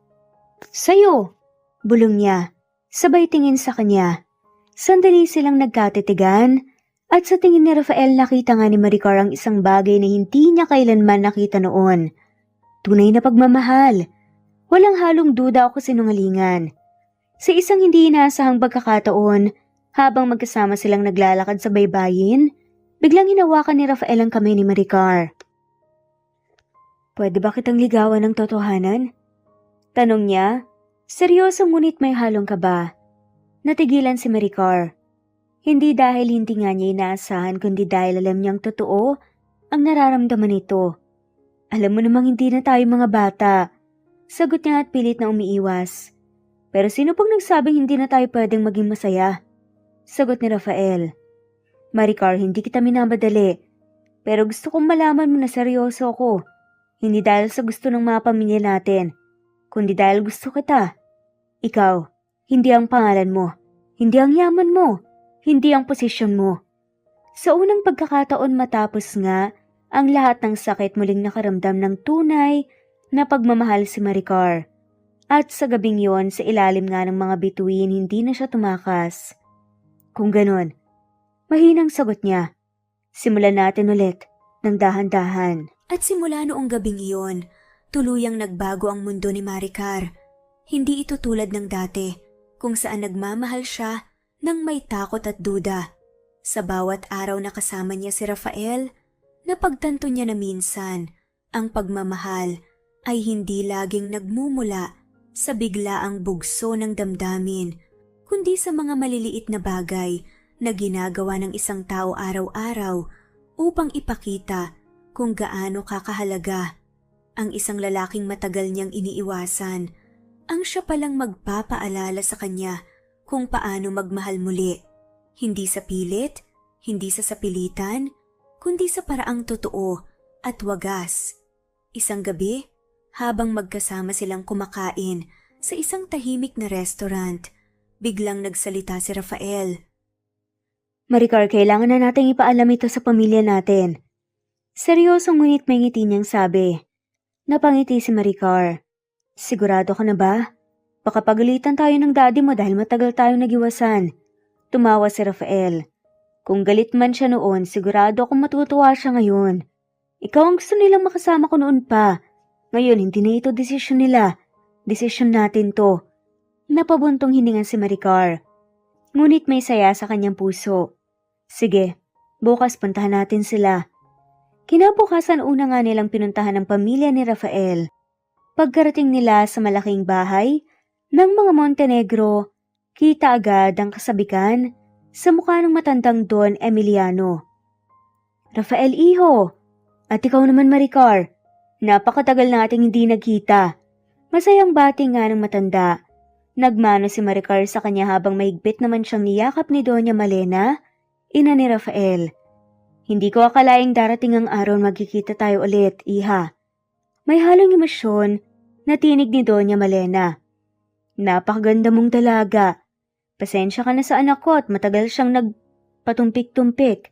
Sa'yo, bulong niya. Sabay tingin sa kanya. Sandali silang nagkatitigan at sa tingin ni Rafael nakita nga ni Maricar ang isang bagay na hindi niya kailanman nakita noon. Tunay na pagmamahal. Walang halong duda o kasinungalingan. Sa isang hindi inaasahang pagkakataon, habang magkasama silang naglalakad sa baybayin, biglang hinawakan ni Rafael ang kamay ni Maricar. Pwede ba kitang ligawan ng totohanan? Tanong niya. Seryoso ngunit may halong kaba. Natigilan si Maricar. Hindi dahil hindi nga niya inaasahan kundi dahil alam niyang totoo ang nararamdaman nito. Alam mo namang hindi na tayo mga bata. Sagot niya at pilit na umiiwas. Pero sino pang nagsabing hindi na tayo pwedeng maging masaya? Sagot ni Rafael. Maricar, hindi kita minamadali. Pero gusto kong malaman mo na seryoso ako. Hindi dahil sa gusto ng mga pamilya natin, kundi dahil gusto kita. Ikaw, hindi ang pangalan mo, hindi ang yaman mo, hindi ang posisyon mo. Sa unang pagkakataon matapos nga, ang lahat ng sakit muling nakaramdam ng tunay na pagmamahal si Maricar. At sa gabing yon, sa ilalim nga ng mga bituin, hindi na siya tumakas. Kung ganon, mahinang sagot niya. Simulan natin ulit, ng dahan-dahan. At simula noong gabing iyon, tuluyang nagbago ang mundo ni Maricar. Hindi ito tulad ng dati, kung saan nagmamahal siya nang may takot at duda. Sa bawat araw na kasama niya si Rafael, napagtanto niya na minsan, ang pagmamahal ay hindi laging nagmumula sa biglaang bugso ng damdamin, kundi sa mga maliliit na bagay na ginagawa ng isang tao araw-araw upang ipakita kung gaano kakahalaga. Ang isang lalaking matagal niyang iniiwasan, ang siya palang magpapaalala sa kanya kung paano magmahal muli. Hindi sa pilit, hindi sa sapilitan, kundi sa paraang totoo at wagas. Isang gabi, habang magkasama silang kumakain sa isang tahimik na restaurant, biglang nagsalita si Rafael. Maricar, kailangan na nating ipaalam ito sa pamilya natin. Seryosong ngunit may ngiti niyang sabi. Napangiti si Maricar. Sigurado ka na ba? Baka pagalitan tayo ng daddy mo dahil matagal tayong nagiwasan. Tumawa si Rafael. Kung galit man siya noon, sigurado akong matutuwa siya ngayon. Ikaw ang gusto nilang makasama ko noon pa. Ngayon, hindi na ito desisyon nila. Desisyon natin to. Napabuntong hiningan si Maricar. Ngunit may saya sa kanyang puso. Sige, bukas puntahan natin sila. Kinabukasan una nga nilang pinuntahan ng pamilya ni Rafael. Pagkarating nila sa malaking bahay ng mga Montenegro, kita agad ang kasabikan sa mukha ng matandang Don Emiliano. Rafael, iho! At ikaw naman, Maricar, napakatagal nating hindi nagkita. Masayang bati nga ng matanda. Nagmano si Maricar sa kanya habang mahigpit naman siyang niyakap ni Doña Malena, ina ni Rafael. Hindi ko akalaing darating ang araw magkikita tayo ulit, iha. May halong emosyon na tinig ni Doña Malena. Napakaganda mong dalaga. Pasensya ka na sa anak ko at matagal siyang nagpatumpik-tumpik.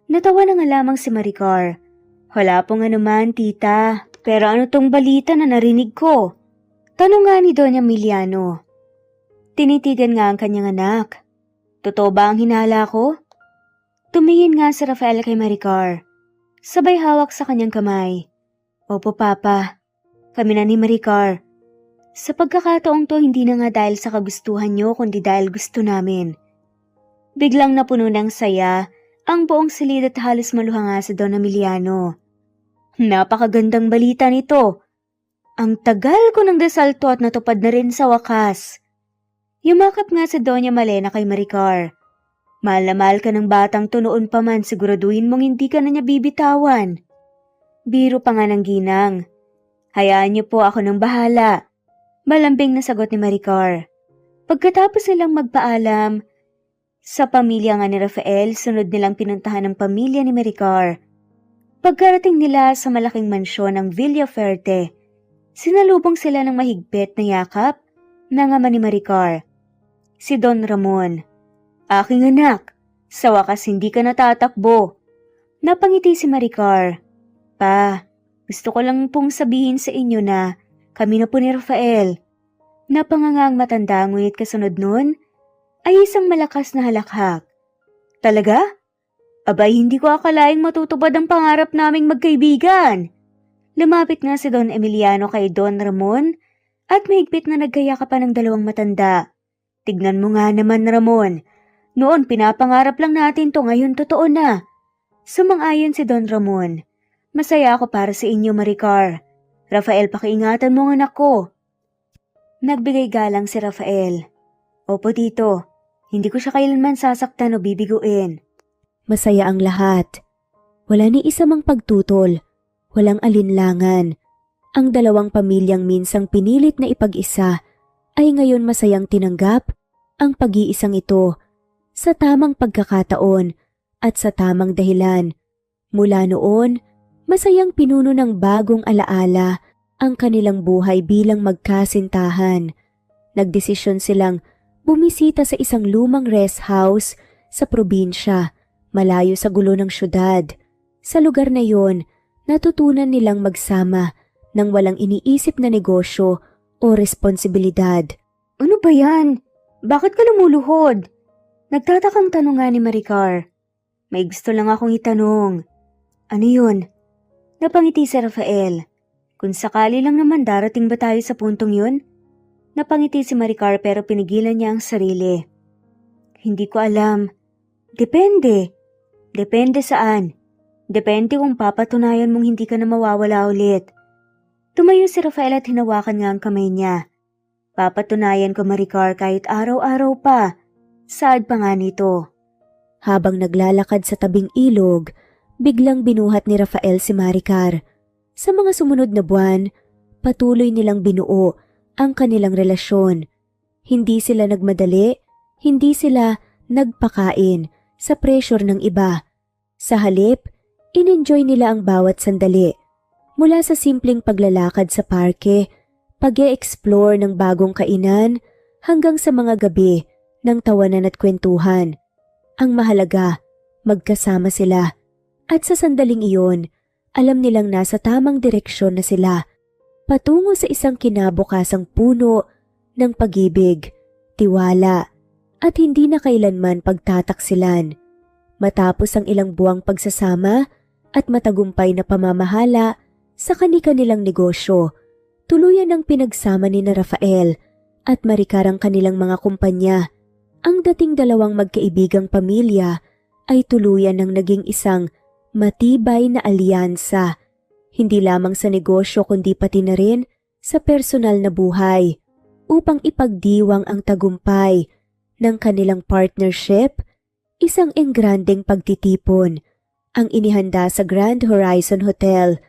Natawa na nga lamang si Maricar. Wala pong anuman, tita. Pero ano tong balita na narinig ko? Tanong nga ni Doña Miliano. Tinitigan nga ang kanyang anak. Totoo ba ang hinala ko? Tumingin nga si Rafael kay Maricar. Sabay hawak sa kanyang kamay. Opo, Papa. Kami na ni Maricar. Sa pagkakataong to, hindi na nga dahil sa kagustuhan niyo, kundi dahil gusto namin. Biglang napuno ng saya ang buong silid at halos maluha nga si Don Emiliano. Napakagandang balita nito. Ang tagal ko ng dasal to at natupad na rin sa wakas. Yumakap nga si Doña Malena kay Maricar. Mahal na mahal ka ng batang to noon pa man, siguraduhin mong hindi ka na niya bibitawan. Biro pa nga ng ginang. Hayaan niyo po, ako nang bahala. Malambing na sagot ni Maricar. Pagkatapos nilang magpaalam, sa pamilya nga ni Rafael, sunod nilang pinuntahan ng pamilya ni Maricar. Pagkarating nila sa malaking mansyon ng Villaferte, sinalubong sila ng mahigpit na yakap ng ama ni Maricar. Si Don Ramon. Aking anak, sa wakas hindi ka natatakbo. Napangiti si Maricar. Pa, gusto ko lang pong sabihin sa inyo na kami na po ni Rafael. Napanganga ang matanda, ngunit kasunod nun ay isang malakas na halakhak. Talaga? Abay, hindi ko akalaing matutupad ang pangarap naming magkaibigan. Lumapit nga si Don Emiliano kay Don Ramon at mahigpit na nagkayakapan ng dalawang matanda. Tignan mo nga naman, Ramon. Noon pinapangarap lang natin to, ngayon totoo na. Sumang-ayon si Don Ramon. Masaya ako para sa inyo, Maricar. Rafael, pakiingatan mo ang anak ko. Nagbigay galang si Rafael. Opo, tito. Hindi ko siya kailanman sasaktan o bibiguin. Masaya ang lahat. Wala ni isa mang pagtutol. Walang alinlangan. Ang dalawang pamilyang minsang pinilit na ipag-isa ay ngayon masayang tinanggap ang pag-iisang ito sa tamang pagkakataon at sa tamang dahilan. Mula noon, masayang pinuno ng bagong alaala ang kanilang buhay bilang magkasintahan. Nagdesisyon silang bumisita sa isang lumang rest house sa probinsya, malayo sa gulo ng syudad. Sa lugar na yon, natutunan nilang magsama ng walang iniisip na negosyo o responsibilidad. Ano ba yan? Bakit ka lumuluhod? Nagtatakang tanong nga ni Maricar. May gusto lang akong itanong. Ano yun? Napangiti si Rafael. Kung sakali lang naman, darating ba tayo sa puntong yun? Napangiti si Maricar pero pinigilan niya ang sarili. Hindi ko alam. Depende. Depende saan? Depende kung papatunayan mong hindi ka na mawawala ulit. Tumayo si Rafael at hinawakan nga ang kamay niya. Papatunayan ko, Maricar, kahit araw-araw pa. Saad pa nga nito. Habang naglalakad sa tabing ilog, biglang binuhat ni Rafael si Maricar. Sa mga sumunod na buwan, patuloy nilang binuo ang kanilang relasyon. Hindi sila nagmadali, hindi sila nagpakain sa pressure ng iba. Sa halip, in-enjoy nila ang bawat sandali. Mula sa simpleng paglalakad sa parke, pag-e-explore ng bagong kainan, hanggang sa mga gabi ng tawanan at kwentuhan. Ang mahalaga, magkasama sila. At sa sandaling iyon, alam nilang nasa tamang direksyon na sila, patungo sa isang kinabukasang puno ng pag-ibig, tiwala, at hindi na kailanman pagtataksilan. Matapos ang ilang buwang pagsasama at matagumpay na pamamahala sa kani-kanilang negosyo, tuluyan ang pinagsama ni na Rafael at Maricar ang kanilang mga kumpanya. Ang dating dalawang magkaibigang pamilya ay tuluyan ng naging isang matibay na alyansa, hindi lamang sa negosyo kundi pati na rin sa personal na buhay, upang ipagdiwang ang tagumpay ng kanilang partnership. Isang engrandeng pagtitipon ang inihanda sa Grand Horizon Hotel,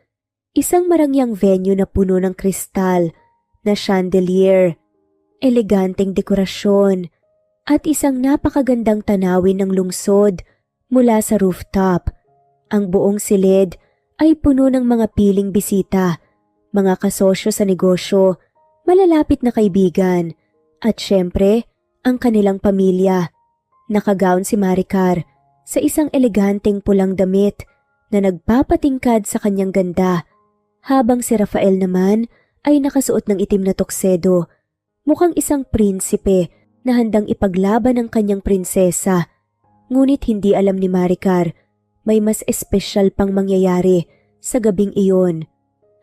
isang marangyang venue na puno ng kristal, na chandelier, eleganteng dekorasyon, at isang napakagandang tanawin ng lungsod mula sa rooftop. Ang buong silid ay puno ng mga piling bisita, mga kasosyo sa negosyo, malalapit na kaibigan, at syempre, ang kanilang pamilya. Nakagaon si Maricar sa isang eleganteng pulang damit na nagpapatingkad sa kanyang ganda, habang si Rafael naman ay nakasuot ng itim na tuksedo, mukhang isang prinsipe na handang ipaglaban ang kanyang prinsesa. Ngunit hindi alam ni Maricar, may mas espesyal pang mangyayari sa gabing iyon,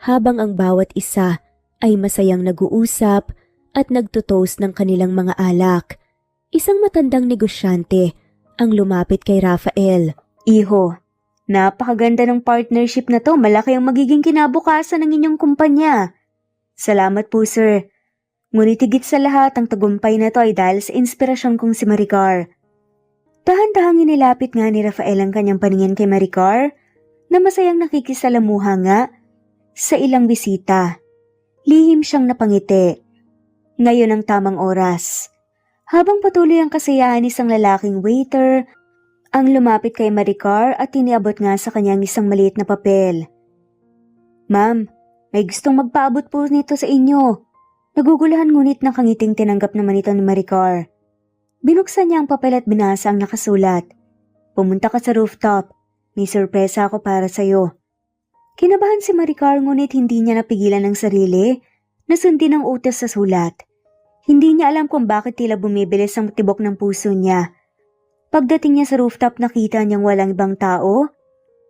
habang ang bawat isa ay masayang nag-uusap at nagtutoast ng kanilang mga alak. Isang matandang negosyante ang lumapit kay Rafael. Iho, napakaganda ng partnership na to. Malaki ang magiging kinabukasan ng inyong kumpanya. Salamat po, sir. Ngunit higit sa lahat, ang tagumpay na to ay dahil sa inspirasyon kong si Maricar. Dahan-dahang inilapit nga ni Rafael ang kanyang paningin kay Maricar na masayang nakikisalamuha nga sa ilang bisita. Lihim siyang napangiti. Ngayon ang tamang oras. Habang patuloy ang kasiyahan, isang lalaking waiter ang lumapit kay Maricar at tiniabot nga sa kanyang isang maliit na papel. Ma'am, may gustong magpaabot po nito sa inyo. Nagugulahan ngunit nakangiting tinanggap naman ito ni Maricar. Binuksan niya ang papel at binasa ang nakasulat. Pumunta ka sa rooftop. May sorpresa ako para sa'yo. Kinabahan si Maricar ngunit hindi niya napigilan ang sarili na sundin ang utos sa sulat. Hindi niya alam kung bakit tila bumibilis ang tibok ng puso niya. Pagdating niya sa rooftop, nakita niyang walang ibang tao.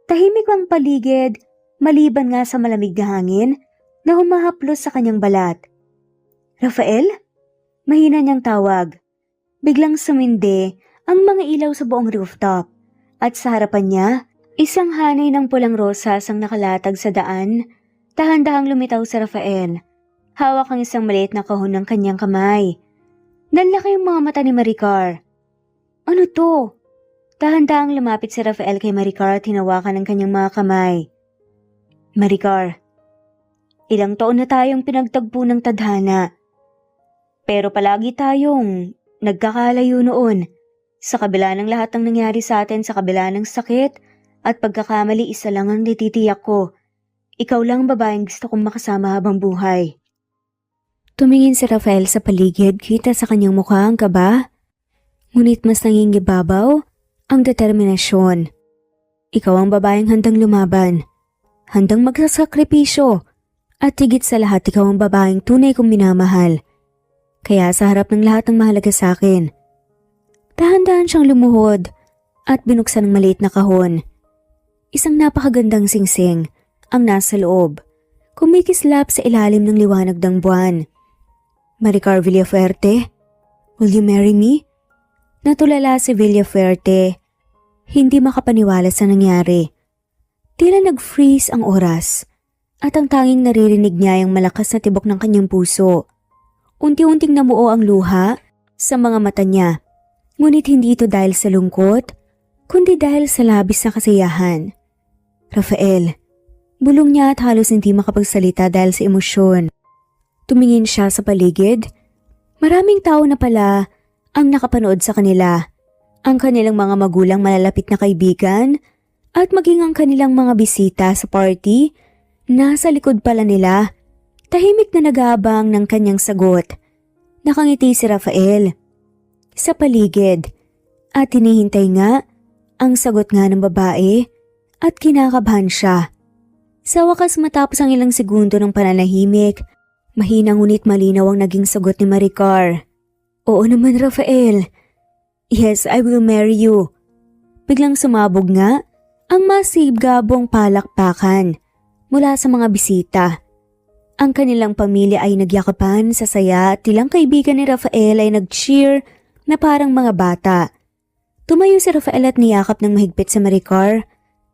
Tahimik ang paligid, maliban nga sa malamig na hangin na humahaplos sa kanyang balat. Rafael? Mahina niyang tawag. Biglang sumindi ang mga ilaw sa buong rooftop at sa harapan niya, isang hanay ng pulang rosas ang nakalatag sa daan. Dahan-dahang lumitaw si Rafael. Hawak ang isang maliit na kahon ng kanyang kamay. Nanlaki yung mga mata ni Maricar. Ano to? Dahan-dahang lumapit si Rafael kay Maricar at hinawakan ang kanyang mga kamay. Maricar, ilang taon na tayong pinagtagpo ng tadhana. Pero palagi tayong nagkakalayo noon. Sa kabila ng lahat ng nangyari sa atin, sa kabila ng sakit at pagkakamali, isa lang ang natitiyak ko. Ikaw lang ang babaeng gusto kong makasama habang buhay. Tumingin si Rafael sa paligid, kita sa kanyang mukha ang kaba. Ngunit mas nangingibabaw ang determinasyon. Ikaw ang babaeng handang lumaban, handang magsasakripisyo, at higit sa lahat ikaw ang babaeng tunay kong minamahal. Kaya sa harap ng lahat ng mahalaga sa akin, dahan-dahan siyang lumuhod at binuksan ang maliit na kahon. Isang napakagandang singsing ang nasa loob, kumikislap sa ilalim ng liwanag ng buwan. Maricar Villafuerte, will you marry me? Natulala si Villafuerte, hindi makapaniwala sa nangyari. Tila nag-freeze ang oras at ang tanging naririnig niya ay ang malakas na tibok ng kanyang puso. Unti-unting namuo ang luha sa mga mata niya, ngunit hindi ito dahil sa lungkot, kundi dahil sa labis na kasiyahan. Rafael, bulong niya at halos hindi makapagsalita dahil sa emosyon. Tumingin siya sa paligid. Maraming tao na pala ang nakapanood sa kanila. Ang kanilang mga magulang, malalapit na kaibigan, at maging ang kanilang mga bisita sa party, nasa likod pala nila. Tahimik na nag-aabang ng kanyang sagot. Nakangiti si Rafael sa paligid at hinihintay nga ang sagot nga ng babae at kinakabahan siya. Sa wakas, matapos ang ilang segundo ng pananahimik, mahina ngunit malinaw ang naging sagot ni Maricar. Oo naman, Rafael. Yes, I will marry you. Biglang sumabog nga ang masigabong palakpakan mula sa mga bisita. Ang kanilang pamilya ay nagyakapan sa saya at ilang kaibigan ni Rafael ay nag-cheer na parang mga bata. Tumayo si Rafael at niyakap ng mahigpit sa Maricar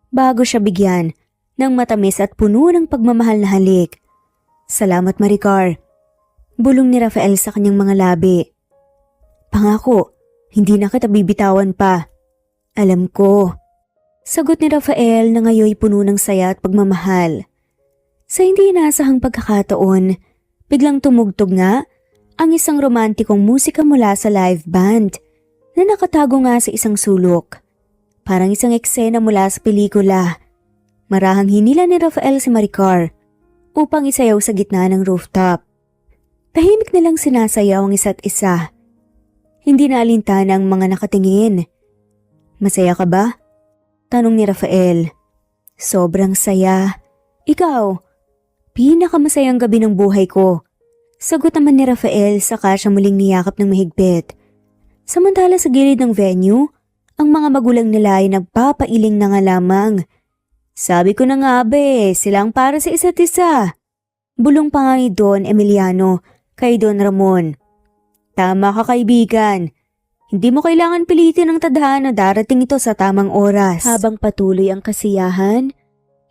bago siya bigyan ng matamis at puno ng pagmamahal na halik. Salamat, Maricar. Bulong ni Rafael sa kanyang mga labi. Pangako, hindi na kita bibitawan pa. Alam ko. Sagot ni Rafael na ngayoy puno ng saya at pagmamahal. Sa hindi inaasahang pagkakataon, Biglang tumugtog nga ang isang romantikong musika mula sa live band na nakatago nga sa isang sulok. Parang isang eksena mula sa pelikula. Marahang hinila ni Rafael si Maricar upang isayaw sa gitna ng rooftop. Tahimik na lang sinasayaw ang isa't isa. Hindi na alintana ang mga nakatingin. "Masaya ka ba?" tanong ni Rafael. "Sobrang saya. Ikaw?" "Pinakamasayang gabi ng buhay ko." Sagot naman ni Rafael saka siya muling niyakap ng mahigpit. Samantala sa gilid ng venue, ang mga magulang nila ay nagpapailing na nga lamang. "Sabi ko na nga be, silang para sa isa't isa." Bulong pa nga ni Don Emiliano kay Don Ramon. "Tama ka kaibigan. Hindi mo kailangan pilitin ang tadhana, darating ito sa tamang oras." Habang patuloy ang kasiyahan,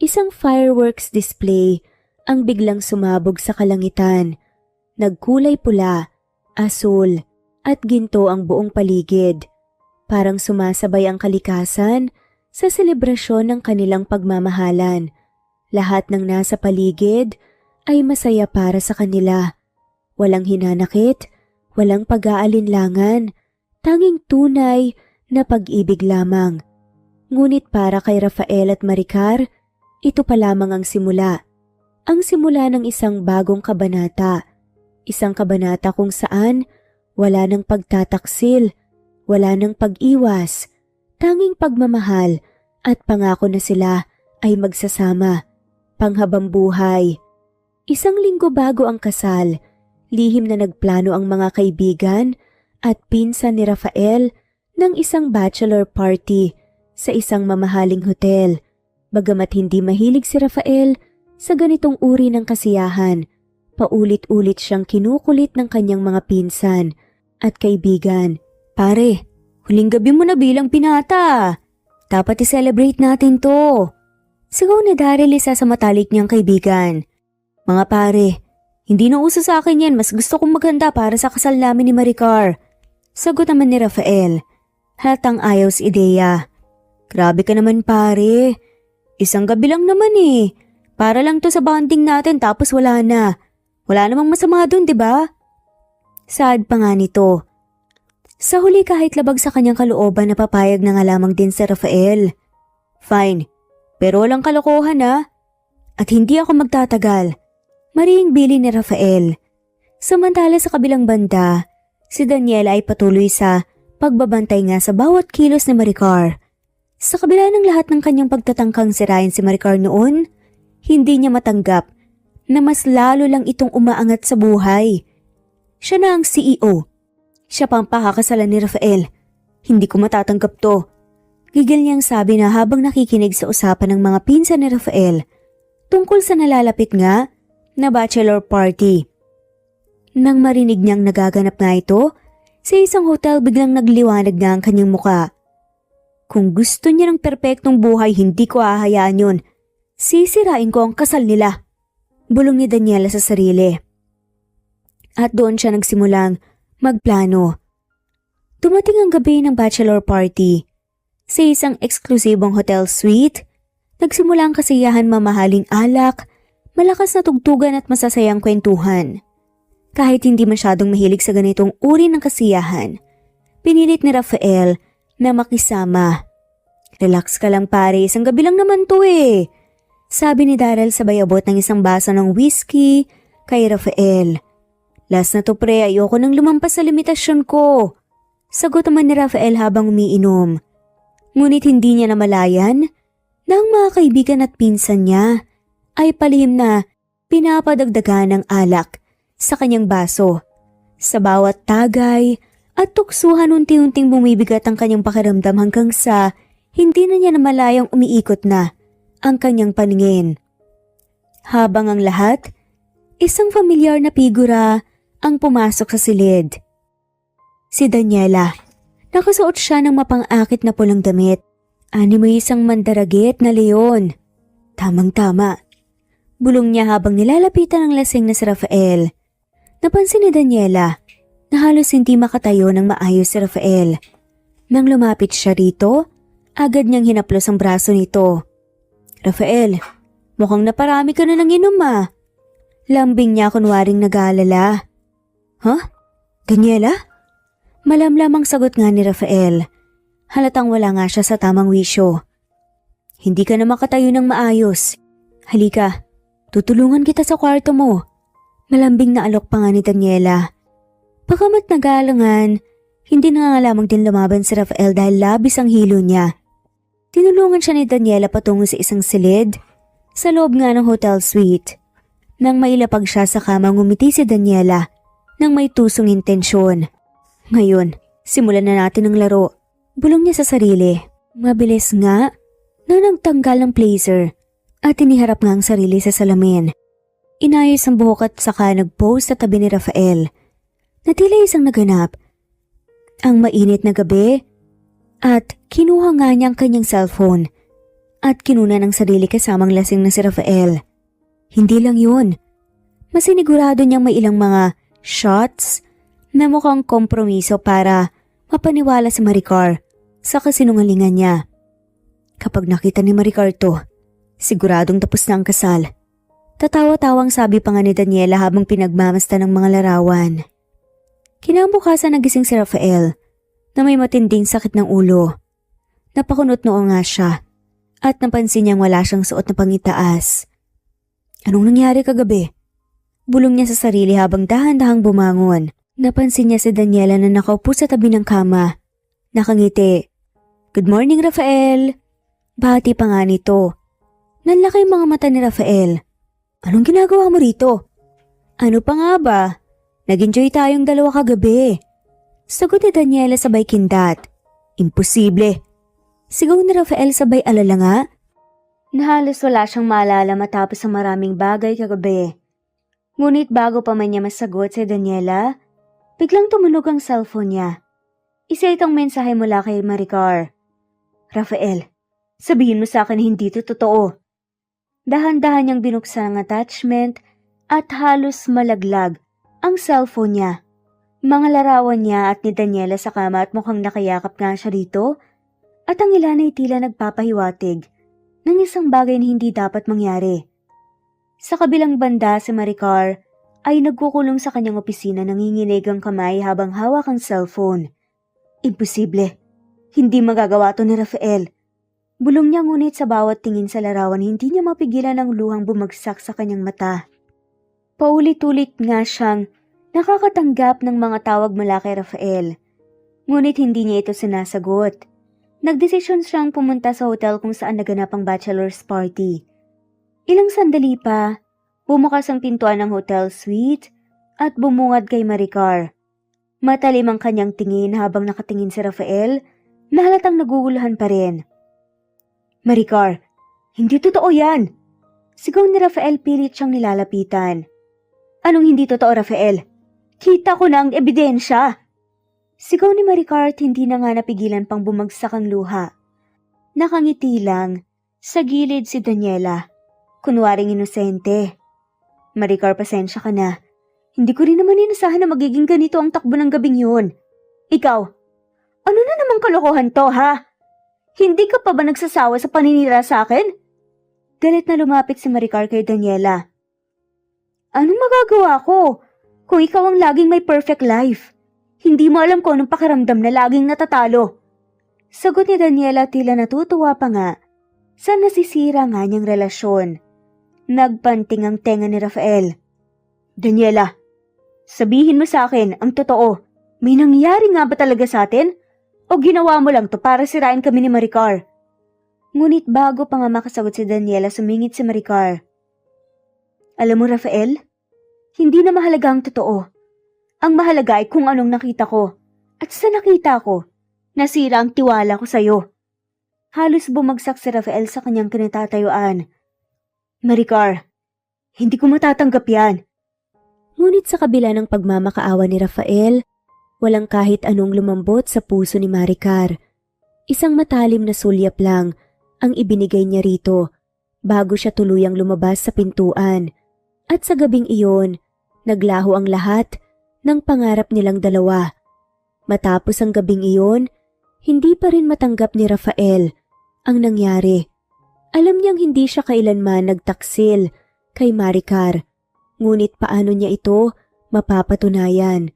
isang fireworks display ang biglang sumabog sa kalangitan. Nagkulay pula, asul at ginto ang buong paligid. Parang sumasabay ang kalikasan sa selebrasyon ng kanilang pagmamahalan. Lahat ng nasa paligid ay masaya para sa kanila. Walang hinanakit, walang pag-aalinlangan, tanging tunay na pag-ibig lamang. Ngunit para kay Rafael at Maricar, ito pa lamang ang simula. Ang simula ng isang bagong kabanata. Isang kabanata kung saan wala ng pagtataksil, wala ng pag-iwas, tanging pagmamahal at pangako na sila ay magsasama, panghabang buhay. Isang linggo bago ang kasal, lihim na nagplano ang mga kaibigan at pinsan ni Rafael ng isang bachelor party sa isang mamahaling hotel. Bagamat hindi mahilig si Rafael sa ganitong uri ng kasiyahan, paulit-ulit siyang kinukulit ng kanyang mga pinsan at kaibigan. "Pare, huling gabi mo na bilang pinata. Dapat i-celebrate natin to." Sigaw ni Daryl, isa sa matalik niyang kaibigan. "Mga pare, hindi na uso sa akin yan, mas gusto kong maghanda para sa kasal namin ni Maricar." Sagot naman ni Rafael. Halatang ayaw si ideya. "Grabe ka naman pare. Isang gabi lang naman eh. Para lang to sa bonding natin tapos wala na. Wala namang masama dun, di ba?" Saad pa nga nito. Sa huli kahit labag sa kanyang kalooban, napapayag na nga lamang din si Rafael. "Fine, pero walang kalokohan ha. At hindi ako magtatagal." Maring bili ni Rafael. Samantala sa kabilang banda, si Daniela ay patuloy sa pagbabantay nga sa bawat kilos ni Maricar. Sa kabila ng lahat ng kanyang pagtatangkang sirain si Maricar noon, hindi niya matanggap na mas lalo lang itong umaangat sa buhay. Siya na ang CEO. Siya pa ang pakakasalan ni Rafael. "Hindi ko matatanggap to." Gigil niyang sabi na habang nakikinig sa usapan ng mga pinsan ni Rafael tungkol sa nalalapit nga na bachelor party. Nang marinig niyang nagaganap nga ito, sa isang hotel biglang nagliwanag na ang kanyang muka. "Kung gusto niya ng perpektong buhay, hindi ko hahayaan yun. Sisirain ko ang kasal nila." Bulong ni Daniela sa sarili. At doon siya nagsimulang magplano. Dumating ang gabi ng bachelor party. Sa isang eksklusibong hotel suite, nagsimula ang kasiyahan, mamahaling alak, malakas na tugtugan at masasayang kwentuhan. Kahit hindi masyadong mahilig sa ganitong uri ng kasiyahan, pinilit ni Rafael na makisama. "Relax ka lang pare, isang gabi lang naman to eh." Sabi ni Daryl sabay abot ng isang baso ng whiskey kay Rafael. "Last na to pre, ayoko nang lumampas sa limitasyon ko." Sagot naman ni Rafael habang umiinom. Ngunit hindi niya namalayan na ang mga kaibigan at pinsan niya ay palihim na pinapadagdagan ng alak sa kanyang baso. Sa bawat tagay at tuksuhan, unti-unting bumibigat ang kanyang pakiramdam hanggang sa hindi na niya namalayang umiikot na ang kanyang paningin. Habang ang lahat, isang familiar na figura ang pumasok sa silid. Si Daniela. Nakasuot siya ng mapang-akit na pulang damit. May isang mandaragit na leon. Tamang-tama. Bulong niya habang nilalapitan ng lasing na si Rafael. Napansin ni Daniela na halos hindi makatayo ng maayos si Rafael. Nang lumapit siya rito, agad niyang hinaplos ang braso nito. "Rafael, mukhang naparami ka na ng inom ah." Lambing niya kunwaring nag-aalala. Huh? Daniela? Malamlamang sagot nga ni Rafael. Halatang wala nga siya sa tamang wisyo. Hindi ka na makatayo ng maayos. Halika, tutulungan kita sa kwarto mo. Malambing na alok pa nga ni Daniela. Pagamat nagalangan, hindi na nga lamang din lumaban si Rafael dahil labis ang hilo niya. Tinulungan siya ni Daniela patungo sa isang silid sa loob nga ng hotel suite. Nang mailapag siya sa kama, ngumiti si Daniela nang may tusong intensyon. Ngayon, simulan na natin ang laro. Bulong niya sa sarili. Mabilis nga na nagtanggal ng blazer at iniharap nga ang sarili sa salamin. Inayos ang buhok at saka nag-pose sa tabi ni Rafael. Na tila isang naganap. Ang mainit na gabi at kinuha nga niya ang kanyang cellphone at kinuna ng sarili kasamang lasing na si Rafael. Hindi lang yun. Masinigurado niyang may ilang mga shots na mukhang kompromiso para mapaniwala si Maricar sa kasinungalingan niya. Kapag nakita ni Maricar to, siguradong tapos na ang kasal. Tatawa-tawang sabi pa nga ni Daniela habang pinagmamasta ng mga larawan. Kinabukasan nagising si Rafael na may matinding sakit ng ulo. Napakunot noo nga siya at napansin niyang wala siyang suot na pangitaas. Anong nangyari kagabi? Bulong niya sa sarili habang dahan-dahang bumangon. Napansin niya si Daniela na nakaupo sa tabi ng kama. Nakangiti. Good morning, Rafael. Bahati pa nga nito. Nanlaki ang mga mata ni Rafael. Anong ginagawa mo rito? Ano pa nga ba? Nag-enjoy tayong dalawa kagabi. Sagot ni Daniela sabay kindat. Imposible. Sigaw ni Rafael sabay alala nga. Na halos wala siyang maalala matapos ang maraming bagay kagabi. Ngunit bago pa man niya masagot si Daniela, biglang tumunog ang cellphone niya. Isa itong mensahe mula kay Maricar. Rafael, sabihin mo sa akin na hindi ito totoo. Dahan-dahan niyang binuksan ang attachment at halos malaglag ang cellphone niya. Mga larawan niya at ni Daniela sa kama at mukhang nakayakap nga siya rito at ang ilan ay tila nagpapahiwatig ng isang bagay na hindi dapat mangyari. Sa kabilang banda si Maricar ay nagkukulong sa kanyang opisina nanginginig ang kamay habang hawak ang cellphone. Imposible. Hindi magagawa to ni Rafael. Bulong niya ngunit sa bawat tingin sa larawan hindi niya mapigilan ang luhang bumagsak sa kanyang mata. Paulit-ulit nga siyang nakakatanggap ng mga tawag mula kay Rafael. Ngunit hindi niya ito sinasagot. Nagdesisyon siyang pumunta sa hotel kung saan naganap ang bachelor's party. Ilang sandali pa, bumukas ang pintuan ng hotel suite at bumungad kay Maricar. Matalim ang kanyang tingin habang nakatingin si Rafael na halatang naguguluhan pa rin. Maricar, hindi totoo yan! Sigaw ni Rafael pilit siyang nilalapitan. Anong hindi totoo, Rafael? Kita ko na ang ebidensya! Sigaw ni Maricar at hindi na nga napigilan pang bumagsak ang luha. Nakangiti lang, sa gilid si Daniela. Kunwaring inosente. Maricar, pasensya ka na. Hindi ko rin naman inasahan na magiging ganito ang takbo ng gabing yun. Ikaw, ano na namang kalokohan to, ha? Hindi ka pa ba nagsasawa sa paninira sa akin? Galit na lumapit si Maricar kay Daniela. Anong magagawa ko kung ikaw ang laging may perfect life? Hindi mo alam kung anong pakiramdam na laging natatalo. Sagot ni Daniela tila natutuwa pa nga sa nasisira nga niyang relasyon. Nagpanting ang tenga ni Rafael. Daniela, sabihin mo sa akin ang totoo. May nangyari nga ba talaga sa atin? O ginawa mo lang to para sirain kami ni Maricar? Ngunit bago pa nga makasagot si Daniela, sumingit si Maricar. Alam mo, Rafael, hindi na mahalaga ang totoo. Ang mahalaga ay kung anong nakita ko. At sa nakita ko, nasira ang tiwala ko sa'yo. Halos bumagsak si Rafael sa kanyang kinatatayuan. Maricar, hindi ko matatanggap yan. Ngunit sa kabila ng pagmamakaawa ni Rafael, walang kahit anong lumambot sa puso ni Maricar. Isang matalim na sulyap lang ang ibinigay niya rito bago siya tuluyang lumabas sa pintuan. At sa gabing iyon, naglaho ang lahat ng pangarap nilang dalawa. Matapos ang gabing iyon, hindi pa rin matanggap ni Rafael ang nangyari. Alam niyang hindi siya kailanman nagtaksil kay Maricar. Ngunit paano niya ito mapapatunayan?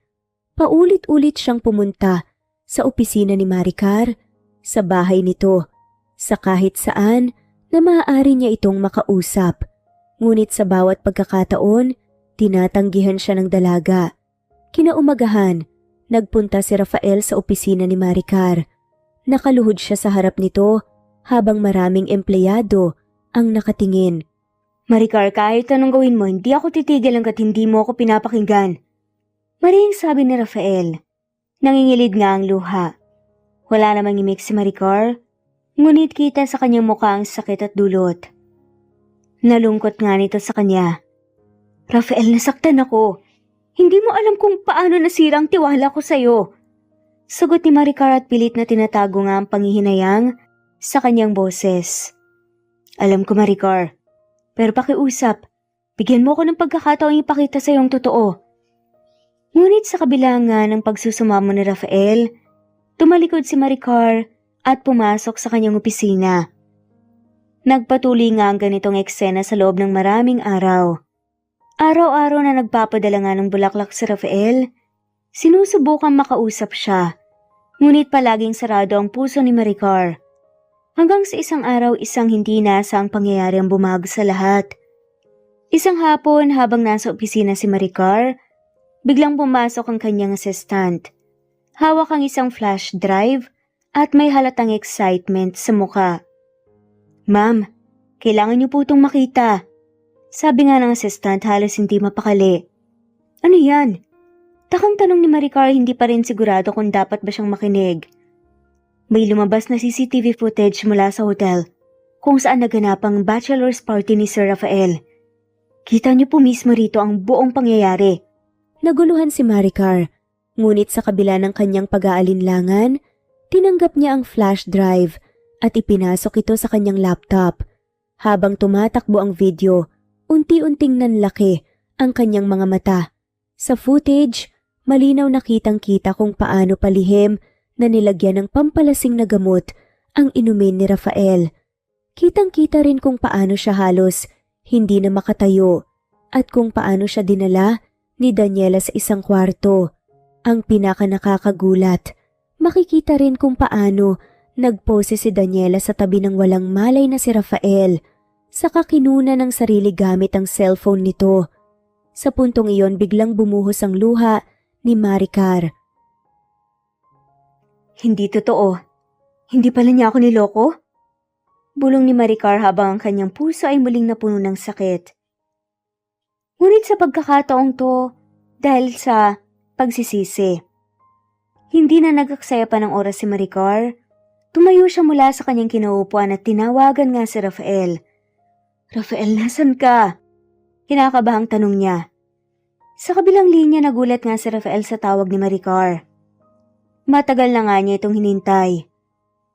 Paulit-ulit siyang pumunta sa opisina ni Maricar, sa bahay nito, sa kahit saan na maaari niya itong makausap. Ngunit sa bawat pagkakataon, tinatanggihan siya ng dalaga. Kinaumagahan, nagpunta si Rafael sa opisina ni Maricar. Nakaluhod siya sa harap nito habang maraming empleyado ang nakatingin. Maricar, kahit anong gawin mo, hindi ako titigil hanggat hindi mo ako pinapakinggan. Maring sabi ni Rafael. Nangingilid nga ang luha. Wala namang imik si Maricar, ngunit kita sa kanyang mukha ang sakit at dulot. Nalungkot nga nito sa kanya. Rafael, nasaktan ako. Hindi mo alam kung paano nasira ang tiwala ko sa'yo. Sagot ni Maricar at pilit na tinatago nga ang panghihinayang sa kanyang boses. Alam ko, Maricar, pero pakiusap, bigyan mo ko ng pagkakataong ipakita sa'yo ang totoo. Ngunit sa kabila nga ng pagsusumamo ni Rafael, tumalikod si Maricar at pumasok sa kanyang opisina. Nagpatuloy nga ang ganitong eksena sa loob ng maraming araw. Araw-araw na nagpapadala nga ng bulaklak si Rafael, sinusubukang makausap siya, ngunit palaging sarado ang puso ni Maricar. Hanggang sa isang araw, isang hindi inaasahang pangyayari ang bumago sa lahat. Isang hapon habang nasa opisina si Maricar, biglang pumasok ang kanyang assistant. Hawak ang isang flash drive at may halatang excitement sa mukha. Ma'am, kailangan niyo po itong makita. Sabi nga ng assistant halos hindi mapakali. Ano yan? Takang tanong ni Maricar, hindi pa rin sigurado kung dapat ba siyang makinig. May lumabas na CCTV footage mula sa hotel kung saan naganap ang bachelor's party ni Sir Rafael. Kita niyo po mismo rito ang buong pangyayari. Naguluhan si Maricar, ngunit sa kabila ng kanyang pag-aalinlangan, tinanggap niya ang flash drive at ipinasok ito sa kanyang laptop. Habang tumatakbo ang video, unti-unting nanlaki ang kanyang mga mata. Sa footage, malinaw na kitang-kita kung paano palihim na nilagyan ng pampalasing na gamot ang inumin ni Rafael. Kitang-kita rin kung paano siya halos hindi na makatayo at kung paano siya dinala ni Daniela sa isang kwarto. Ang pinaka-nakakagulat, makikita rin kung paano nagpose si Daniela sa tabi ng walang malay na si Rafael, saka kinuna ng sarili gamit ang cellphone nito. Sa puntong iyon biglang bumuhos ang luha ni Maricar. Hindi totoo. Hindi pala niya ako niloko? Bulong ni Maricar habang ang kanyang puso ay muling napuno ng sakit. Ngunit sa pagkakataong to, dahil sa pagsisisi, hindi na nagaksaya pa ng oras si Maricar. Tumayo siya mula sa kanyang kinaupuan at tinawagan nga si Rafael. Rafael, nasan ka? Kinakabahang tanong niya. Sa kabilang linya nagulat nga si Rafael sa tawag ni Maricar. Matagal na nga niya itong hinintay.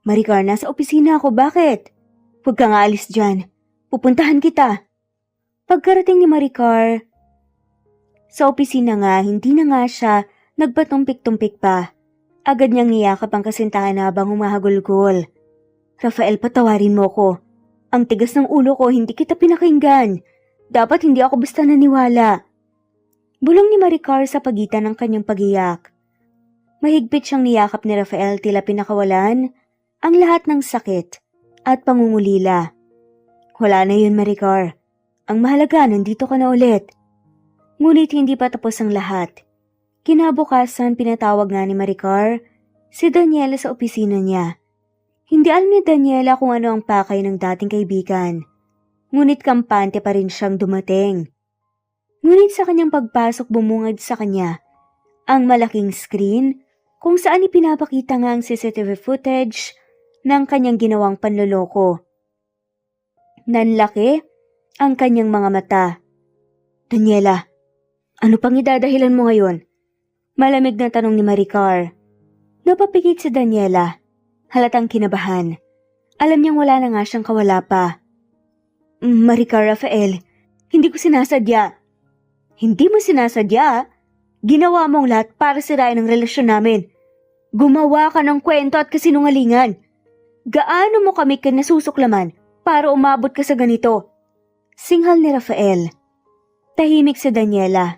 Maricar, nasa opisina ako, bakit? Huwag kang aalis dyan. Pupuntahan kita. Pagkarating ni Maricar sa opisina nga, hindi na nga siya nagpatumpik-tumpik pa. Agad niyang niyakap ang kasintahan habang humahagulgol. Rafael, patawarin mo ko. Ang tigas ng ulo ko, hindi kita pinakinggan. Dapat hindi ako basta naniwala. Bulong ni Maricar sa pagitan ng kanyang pagiyak. Mahigpit siyang niyakap ni Rafael, tila pinakawalan ang lahat ng sakit at pangungulila. Wala na yun, Maricar. Ang mahalaga, nandito ka na ulit. Ngunit hindi pa tapos ang lahat. Kinabukasan, pinatawag nga ni Maricar si Daniela sa opisina niya. Hindi alam ni Daniela kung ano ang pakay ng dating kaibigan. Ngunit kampante pa rin siyang dumating. Ngunit sa kanyang pagpasok, bumungad sa kanya ang malaking screen kung saan ipinapakita nga ang CCTV footage ng kanyang ginawang panloloko. Nanlaki ang kanyang mga mata. Daniela, ano pang idadahilan mo ngayon? Malamig na tanong ni Maricar. Napapikit si Daniela. Halatang kinabahan. Alam niyang wala na nga siyang kawala pa. Maricar, Rafael, hindi ko sinasadya. Hindi mo sinasadya? Ginawa mong lahat para sirain ang relasyon namin. Gumawa ka ng kwento at kasinungalingan. Gaano mo kami kinasusuklaman para umabot ka sa ganito? Singhal ni Rafael. Tahimik si Daniela.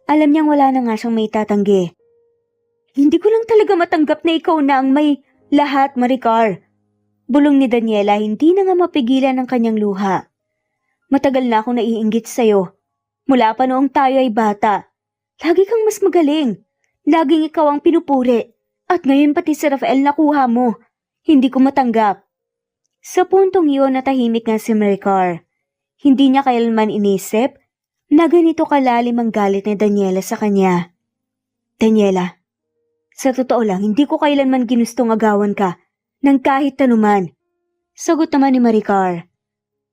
Alam niyang wala na nga siyang may tatanggi. Hindi ko lang talaga matanggap na ikaw na ang may lahat, Maricar. Bulong ni Daniela, hindi na nga mapigilan ang kanyang luha. Matagal na akong naiinggit sa'yo. Mula pa noong tayo ay bata. Lagi kang mas magaling. Laging ikaw ang pinupuri. At ngayon pati si Rafael nakuha mo. Hindi ko matanggap. Sa puntong iyon natahimik nga si Maricar. Hindi niya kailanman inisip na ganito kalalim ang galit ni Daniela sa kanya. Daniela, sa totoo lang, hindi ko kailanman ginustong agawan ka ng kahit tanuman. Sagot naman ni Maricar.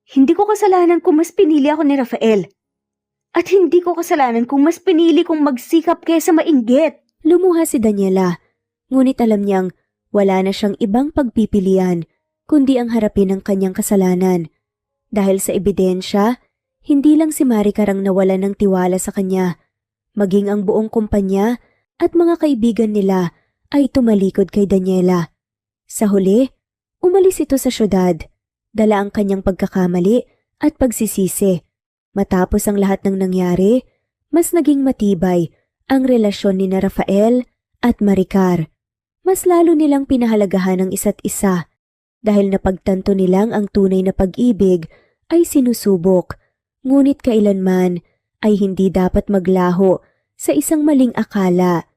Hindi ko kasalanan kung mas pinili ako ni Rafael. At hindi ko kasalanan kung mas pinili kong magsikap kaysa mainggit. Lumuha si Daniela, ngunit alam niyang wala na siyang ibang pagpipilian kundi ang harapin ang kanyang kasalanan. Dahil sa ebidensya, hindi lang si Maricar ang nawalan ng tiwala sa kanya, maging ang buong kumpanya at mga kaibigan nila ay tumalikod kay Daniela. Sa huli, umalis ito sa syudad, dala ang kanyang pagkakamali at pagsisisi. Matapos ang lahat ng nangyari, mas naging matibay ang relasyon ni Rafael at Maricar. Mas lalo nilang pinahalagahan ang isa't isa dahil napagtanto nilang ang tunay na pag-ibig ay sinusubok, ngunit kailanman ay hindi dapat maglaho sa isang maling akala.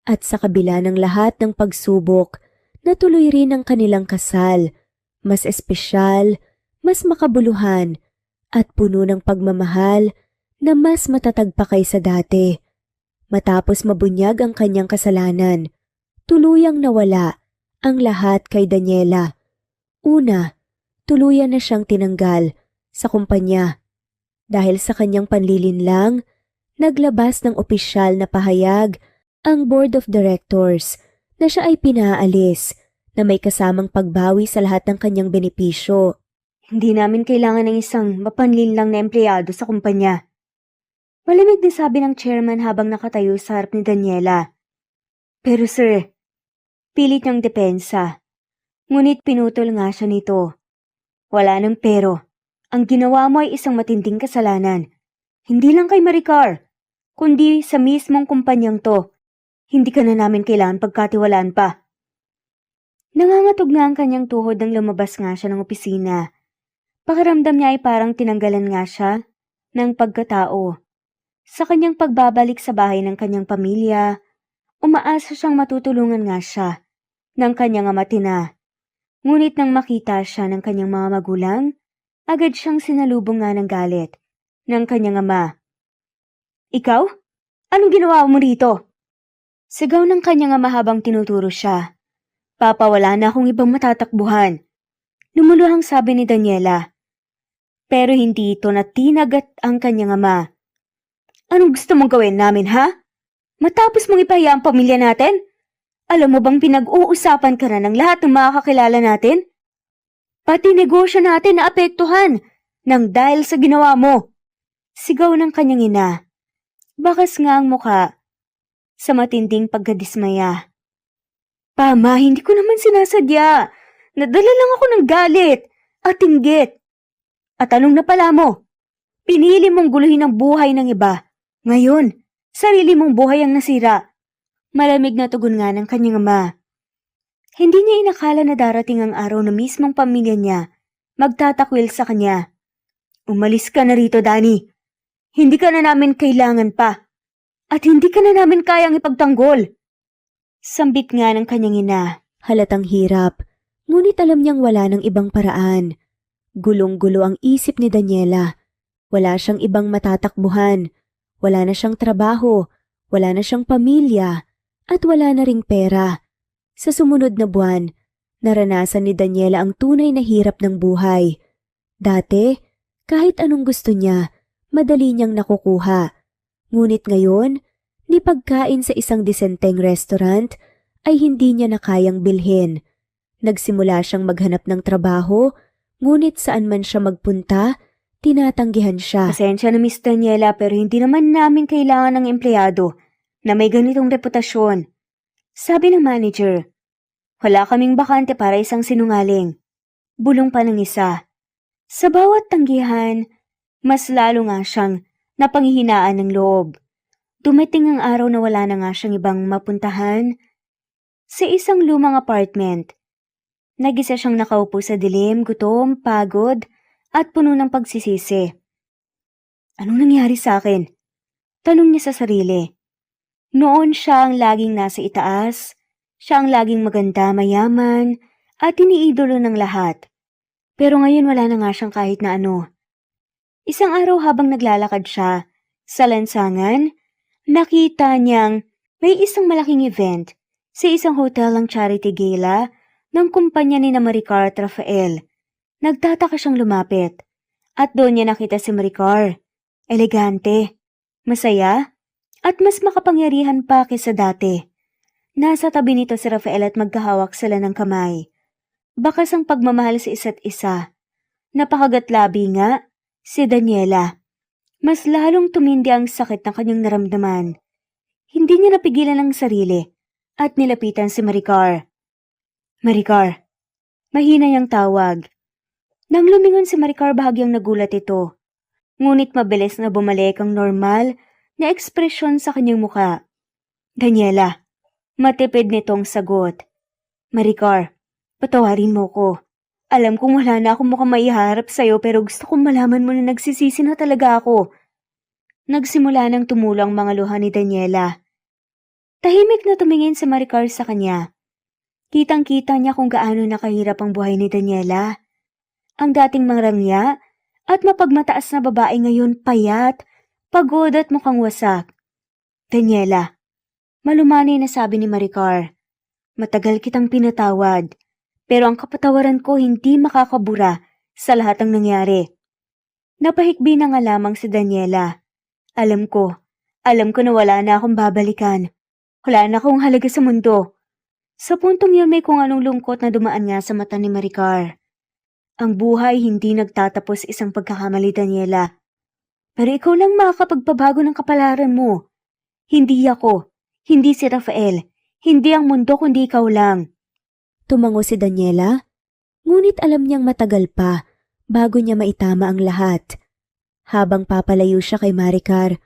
At sa kabila ng lahat ng pagsubok, natuloy rin ang kanilang kasal, mas espesyal, mas makabuluhan, at puno ng pagmamahal na mas matatag pa kaysa dati. Matapos mabunyag ang kanyang kasalanan, tuluyang nawala ang lahat kay Daniela. Una, tuluyan na siyang tinanggal sa kumpanya. Dahil sa kanyang panlilinlang, naglabas ng opisyal na pahayag ang Board of Directors na siya ay pinaalis na may kasamang pagbawi sa lahat ng kanyang benepisyo. Hindi namin kailangan ng isang mapanlinlang na empleyado sa kumpanya. Malamig din sabi ng chairman habang nakatayo sa harap ni Daniela. Pero sir, pilit niyang depensa. Ngunit pinutol nga siya nito. Wala nang pero. Ang ginawa mo ay isang matinding kasalanan. Hindi lang kay Maricar, kundi sa mismong kumpanyang to. Hindi ka na namin kailangan pagkatiwalaan pa. Nangangatog na ang kanyang tuhod nang lumabas nga siya ng opisina. Pakiramdam niya ay parang tinanggalan nga siya ng pagkatao. Sa kanyang pagbabalik sa bahay ng kanyang pamilya, umaasa siyang matutulungan nga siya ng kanyang ama na. Ngunit nang makita siya ng kanyang mga magulang, agad siyang sinalubong nga ng galit ng kanyang ama. Ikaw? Anong ginawa mo rito? Sigaw ng kanyang ama habang tinuturo siya. Papa, wala na akong ibang matatakbuhan. Lumuluhang sabi ni Daniela. Pero hindi ito natinagat ang kanyang ama. Anong gusto mong gawin namin, ha? Matapos mong ipahiya ang pamilya natin? Alam mo bang pinag-uusapan ka na ng lahat ng mga kakilala natin? Pati negosyo natin naapektuhan nang dahil sa ginawa mo. Sigaw ng kanyang ina. Bakas nga ang muka sa matinding pagkadismaya. Pama, hindi ko naman sinasadya. Nadala lang ako ng galit at inggit. At anong napala mo? Pinili mong guluhin ang buhay ng iba. Ngayon, sarili mong buhay ang nasira. Malamig na tugon nga ng kanyang ama. Hindi niya inakala na darating ang araw na mismong pamilya niya magtatakwil sa kanya. Umalis ka na rito, Danny. Hindi ka na namin kailangan pa. At hindi ka na namin kayang ipagtanggol. Sambit nga ng kanyang ina. Halatang hirap, ngunit alam niyang wala ng ibang paraan. Gulong-gulo ang isip ni Daniela. Wala siyang ibang matatakbuhan. Wala na siyang trabaho. Wala na siyang pamilya. At wala na ring pera. Sa sumunod na buwan, naranasan ni Daniela ang tunay na hirap ng buhay. Dati, kahit anong gusto niya, madali niyang nakukuha. Ngunit ngayon, ni pagkain sa isang disenteng restaurant ay hindi niya na kayang bilhin. Nagsimula siyang maghanap ng trabaho, ngunit saan man siya magpunta, tinatanggihan siya. Pasensya na Miss Daniela pero hindi naman namin kailangan ng empleyado na may ganitong reputasyon. Sabi ng manager, wala kaming bakante para isang sinungaling. Bulong pa ng isa. Sa bawat tanggihan, mas lalo nga siyang na panghihinaan ng loob. Dumating ang araw na wala na nga siyang ibang mapuntahan. Sa isang lumang apartment, nag-isa siyang nakaupo sa dilim, gutom, pagod, at puno ng pagsisisi. Anong nangyari sa akin? Tanong niya sa sarili. Noon siya ang laging nasa itaas, siya ang laging maganda, mayaman, at iniidolo ng lahat. Pero ngayon wala na nga siyang kahit na ano. Isang araw habang naglalakad siya sa lansangan, nakita niyang may isang malaking event sa isang hotel ng charity gala ng kumpanya ni Maricar at Rafael. Nagtataka siyang lumapit at doon niya nakita si Maricar. Elegante, masaya, at mas makapangyarihan pa kaysa dati. Nasa tabi nito si Rafael at magkahawak sila ng kamay. Bakas ang pagmamahal sa isa't isa. Napakagatlabi nga, si Daniela. Mas lalong tumindi ang sakit ng kanyang naramdaman. Hindi niya napigilan ang sarili at nilapitan si Maricar. Maricar, mahina niyang tawag. Nang lumingon si Maricar, bahagyang nagulat ito. Ngunit mabilis na bumalik ang normal na ekspresyon sa kanyang muka. Daniela, matipid nitong sagot. Maricar, patawarin mo ko. Alam kong wala na akong mukhang maiharap sa'yo pero gusto kong malaman mo na nagsisisi na talaga ako. Nagsimula nang tumulo ang mga luha ni Daniela. Tahimik na tumingin si Maricar sa kanya. Kitang-kita niya kung gaano nakahirap ang buhay ni Daniela. Ang dating mangrangya at mapagmataas na babae ngayon payat, pagod at mukhang wasak. Daniela, malumanay na sabi ni Maricar. Matagal kitang pinatawad. Pero ang kapatawaran ko hindi makakabura sa lahat ng nangyari. Napahikbi na nga lamang si Daniela. Alam ko na wala na akong babalikan. Wala na akong halaga sa mundo. Sa puntong yun may kung anong lungkot na dumaan nga sa mata ni Maricar. Ang buhay hindi nagtatapos isang pagkakamali, Daniela. Pero ikaw lang makakapagpabago ng kapalaran mo. Hindi ako, hindi si Rafael, hindi ang mundo kundi ikaw lang. Tumango si Daniela, ngunit alam niyang matagal pa bago niya maitama ang lahat. Habang papalayo siya kay Maricar,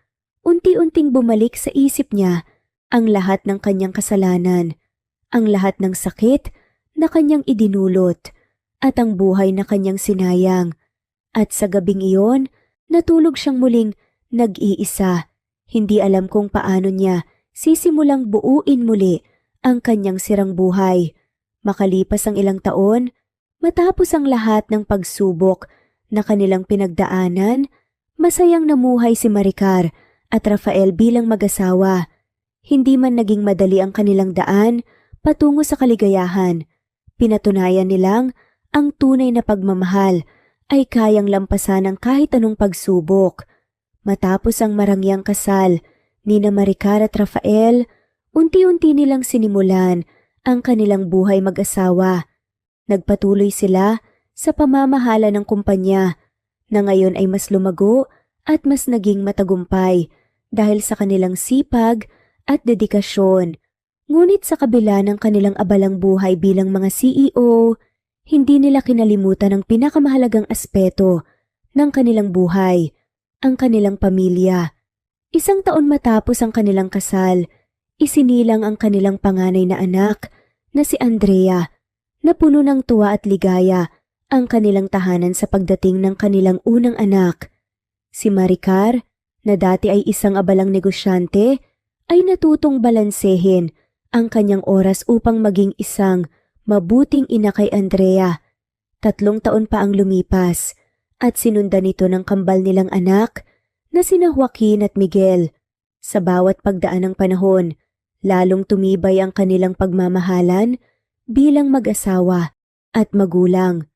unti-unting bumalik sa isip niya ang lahat ng kanyang kasalanan, ang lahat ng sakit na kanyang idinulot, at ang buhay na kanyang sinayang. At sa gabing iyon, natulog siyang muling nag-iisa. Hindi alam kung paano niya sisimulang buuin muli ang kanyang sirang buhay. Makalipas ang ilang taon, matapos ang lahat ng pagsubok na kanilang pinagdaanan, masayang namuhay si Maricar at Rafael bilang mag-asawa. Hindi man naging madali ang kanilang daan patungo sa kaligayahan. Pinatunayan nilang ang tunay na pagmamahal ay kayang lampasan ng kahit anong pagsubok. Matapos ang marangyang kasal ni Maricar at Rafael, unti-unti nilang sinimulan ang kanilang buhay mag-asawa. Nagpatuloy sila sa pamamahala ng kumpanya na ngayon ay mas lumago at mas naging matagumpay dahil sa kanilang sipag at dedikasyon. Ngunit sa kabila ng kanilang abalang buhay bilang mga CEO, hindi nila kinalimutan ang pinakamahalagang aspeto ng kanilang buhay, ang kanilang pamilya. Isang taon matapos ang kanilang kasal, isinilang ang kanilang panganay na anak na si Andrea, na puno ng tuwa at ligaya ang kanilang tahanan sa pagdating ng kanilang unang anak. Si Maricar, na dati ay isang abalang negosyante, ay natutong balansehin ang kanyang oras upang maging isang mabuting ina kay Andrea. 3 taon pa ang lumipas at sinundan nito ng kambal nilang anak na sina Joaquin at Miguel. Sa bawat pagdaan ng panahon, lalong tumibay ang kanilang pagmamahalan bilang mag-asawa at magulang.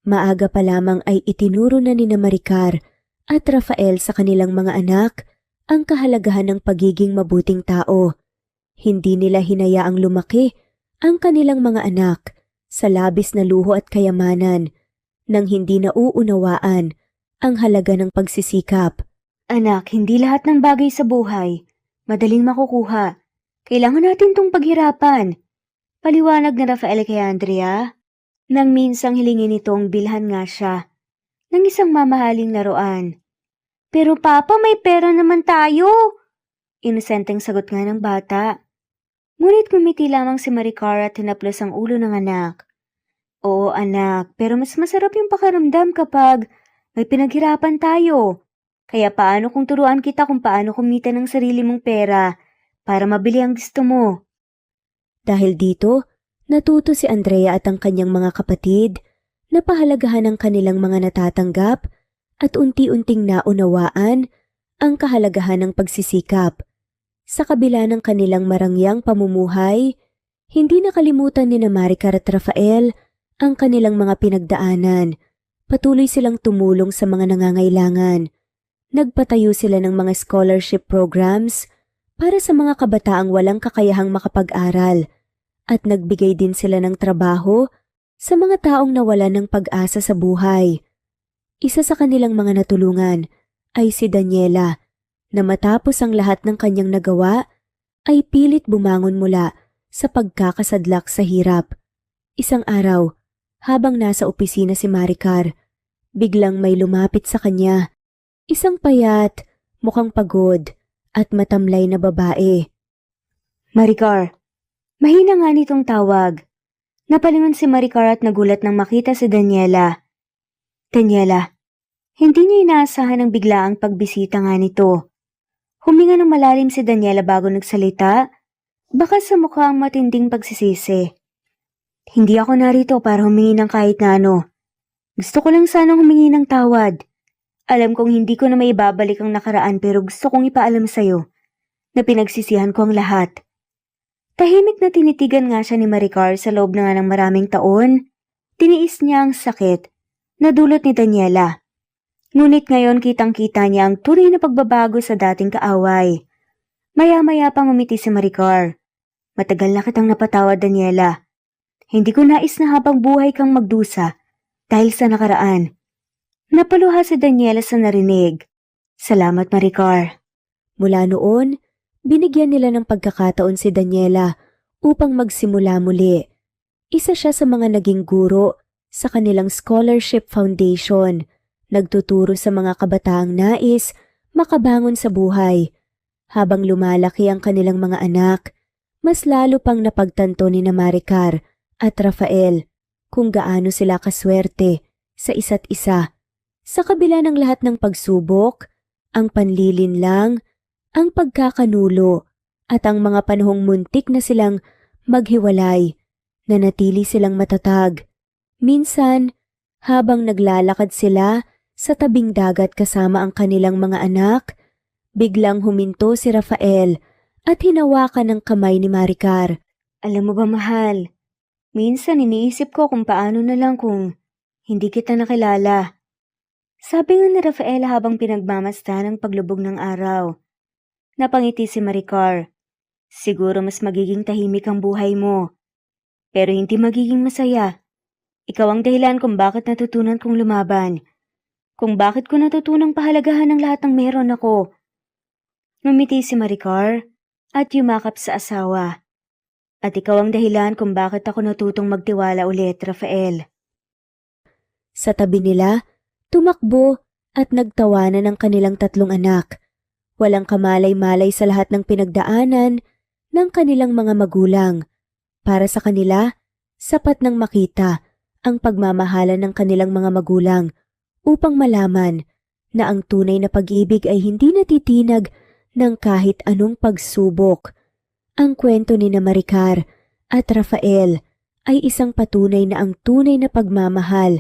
Maaga pa lamang ay itinuro na ni Maricar at Rafael sa kanilang mga anak ang kahalagahan ng pagiging mabuting tao. Hindi nila hinayaang lumaki ang kanilang mga anak sa labis na luho at kayamanan nang hindi nauunawaan ang halaga ng pagsisikap. Anak, hindi lahat ng bagay sa buhay madaling makukuha. Kailangan natin tong paghirapan. Paliwanag na Rafael kay Andrea nang minsang hilingin nitong bilhan nga siya ng isang mamahaling laruan. Pero Papa, may pera naman tayo. Inosenteng sagot nga ng bata. Ngunit ngumiti lamang si Maricar at hinaplos ang ulo ng anak. Oo anak, pero mas masarap yung pakiramdam kapag may pinaghirapan tayo. Kaya paano kung turuan kita kung paano kumita ng sarili mong pera para mabili ang gusto mo? Dahil dito, natuto si Andrea at ang kanyang mga kapatid na pahalagahan ang kanilang mga natatanggap at unti-unting naunawaan ang kahalagahan ng pagsisikap. Sa kabila ng kanilang marangyang pamumuhay, hindi nakalimutan ni Maricar at Rafael ang kanilang mga pinagdaanan. Patuloy silang tumulong sa mga nangangailangan. Nagpatayo sila ng mga scholarship programs para sa mga kabataang walang kakayahang makapag-aral at nagbigay din sila ng trabaho sa mga taong nawalan ng pag-asa sa buhay. Isa sa kanilang mga natulungan ay si Daniela na matapos ang lahat ng kanyang nagawa ay pilit bumangon mula sa pagkakasadlak sa hirap. Isang araw, habang nasa opisina si Maricar, biglang may lumapit sa kanya. Isang payat, mukhang pagod at matamlay na babae. Maricar, mahina nga nitong tawag. Napalingon si Maricar at nagulat nang makita si Daniela. Daniela, hindi niya inaasahan ang biglaang pagbisita nga nito. Huminga ng malalim si Daniela bago nagsalita, baka sa mukha ang matinding pagsisisi. Hindi ako narito para humingi ng kahit na ano. Gusto ko lang sanang humingi ng tawad. Alam kong hindi ko na maibabalik ang nakaraan pero gusto kong ipaalam sa'yo na pinagsisihan ko ang lahat. Tahimik na tinitigan nga siya ni Maricar sa loob na nga ng maraming taon. Tiniis niya ang sakit na dulot ni Daniela. Ngunit ngayon kitang-kita niya ang tunay na pagbabago sa dating kaaway. Maya-maya pang umiti si Maricar. Matagal na kitang napatawad, Daniela. Hindi ko nais na habang buhay kang magdusa dahil sa nakaraan. Napaluha si Daniela sa narinig. Salamat, Maricar. Mula noon, binigyan nila ng pagkakataon si Daniela upang magsimula muli. Isa siya sa mga naging guro sa kanilang scholarship foundation, nagtuturo sa mga kabataang nais makabangon sa buhay. Habang lumalaki ang kanilang mga anak, mas lalo pang napagtanto ni Maricar at Rafael kung gaano sila kaswerte sa isa't isa. Sa kabila ng lahat ng pagsubok, ang panlilinlang, ang pagkakanulo at ang mga panahong muntik na silang maghiwalay, nanatili silang matatag. Minsan, habang naglalakad sila sa tabing dagat kasama ang kanilang mga anak, biglang huminto si Rafael at hinawakan ng kamay ni Maricar. Alam mo ba, mahal, minsan iniisip ko kung paano na lang kung hindi kita nakilala. Sabi nga ni Rafael habang pinagmamasdan ang paglubog ng araw. Napangiti si Maricar. Siguro mas magiging tahimik ang buhay mo. Pero hindi magiging masaya. Ikaw ang dahilan kung bakit natutunan kong lumaban. Kung bakit ko natutunang pahalagahan ang lahat ng meron ako. Ngumiti si Maricar at yumakap sa asawa. At ikaw ang dahilan kung bakit ako natutong magtiwala ulit, Rafael. Sa tabi nila, tumakbo at nagtawanan ang kanilang tatlong anak. Walang kamalay-malay sa lahat ng pinagdaanan ng kanilang mga magulang. Para sa kanila, sapat nang makita ang pagmamahalan ng kanilang mga magulang upang malaman na ang tunay na pag-ibig ay hindi natitinag ng kahit anong pagsubok. Ang kwento ni Maricar at Rafael ay isang patunay na ang tunay na pagmamahal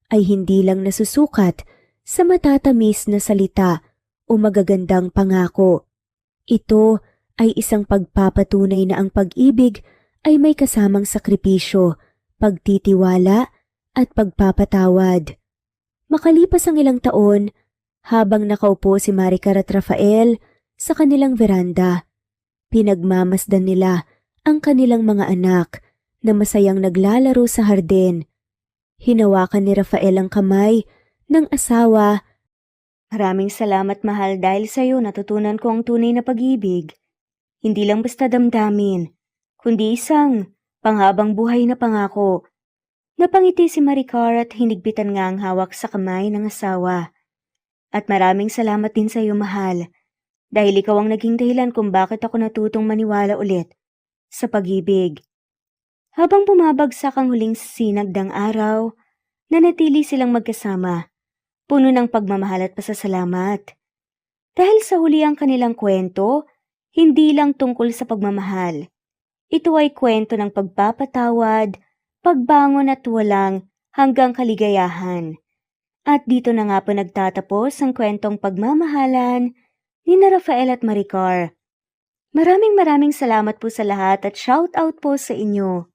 ay hindi lang nasusukat sa matatamis na salita o magagandang pangako. Ito ay isang pagpapatunay na ang pag-ibig ay may kasamang sakripisyo, pagtitiwala at pagpapatawad. Makalipas ang ilang taon, habang nakaupo si Maricar at Rafael sa kanilang veranda, pinagmamasdan nila ang kanilang mga anak na masayang naglalaro sa hardin. Hinawakan ni Rafael ang kamay ng asawa. Maraming salamat, mahal, dahil sa iyo natutunan ko ang tunay na pag-ibig. Hindi lang basta damdamin, kundi isang panghabang buhay na pangako. Napangiti si Maricar at hinigpitan nga ang hawak sa kamay ng asawa. At maraming salamat din sa iyo, mahal. Dahil ikaw ang naging dahilan kung bakit ako natutong maniwala ulit sa pag-ibig. Habang bumabagsak ang huling sinagdang araw, nanatili silang magkasama, puno ng pagmamahal at pasasalamat. Dahil sa huli ang kanilang kwento, hindi lang tungkol sa pagmamahal. Ito ay kwento ng pagpapatawad, pagbangon at walang hanggang kaligayahan. At dito na nga po nagtatapos ang kwentong pagmamahalan ni na Rafael at Maricar. Maraming salamat po sa lahat at shout out po sa inyo.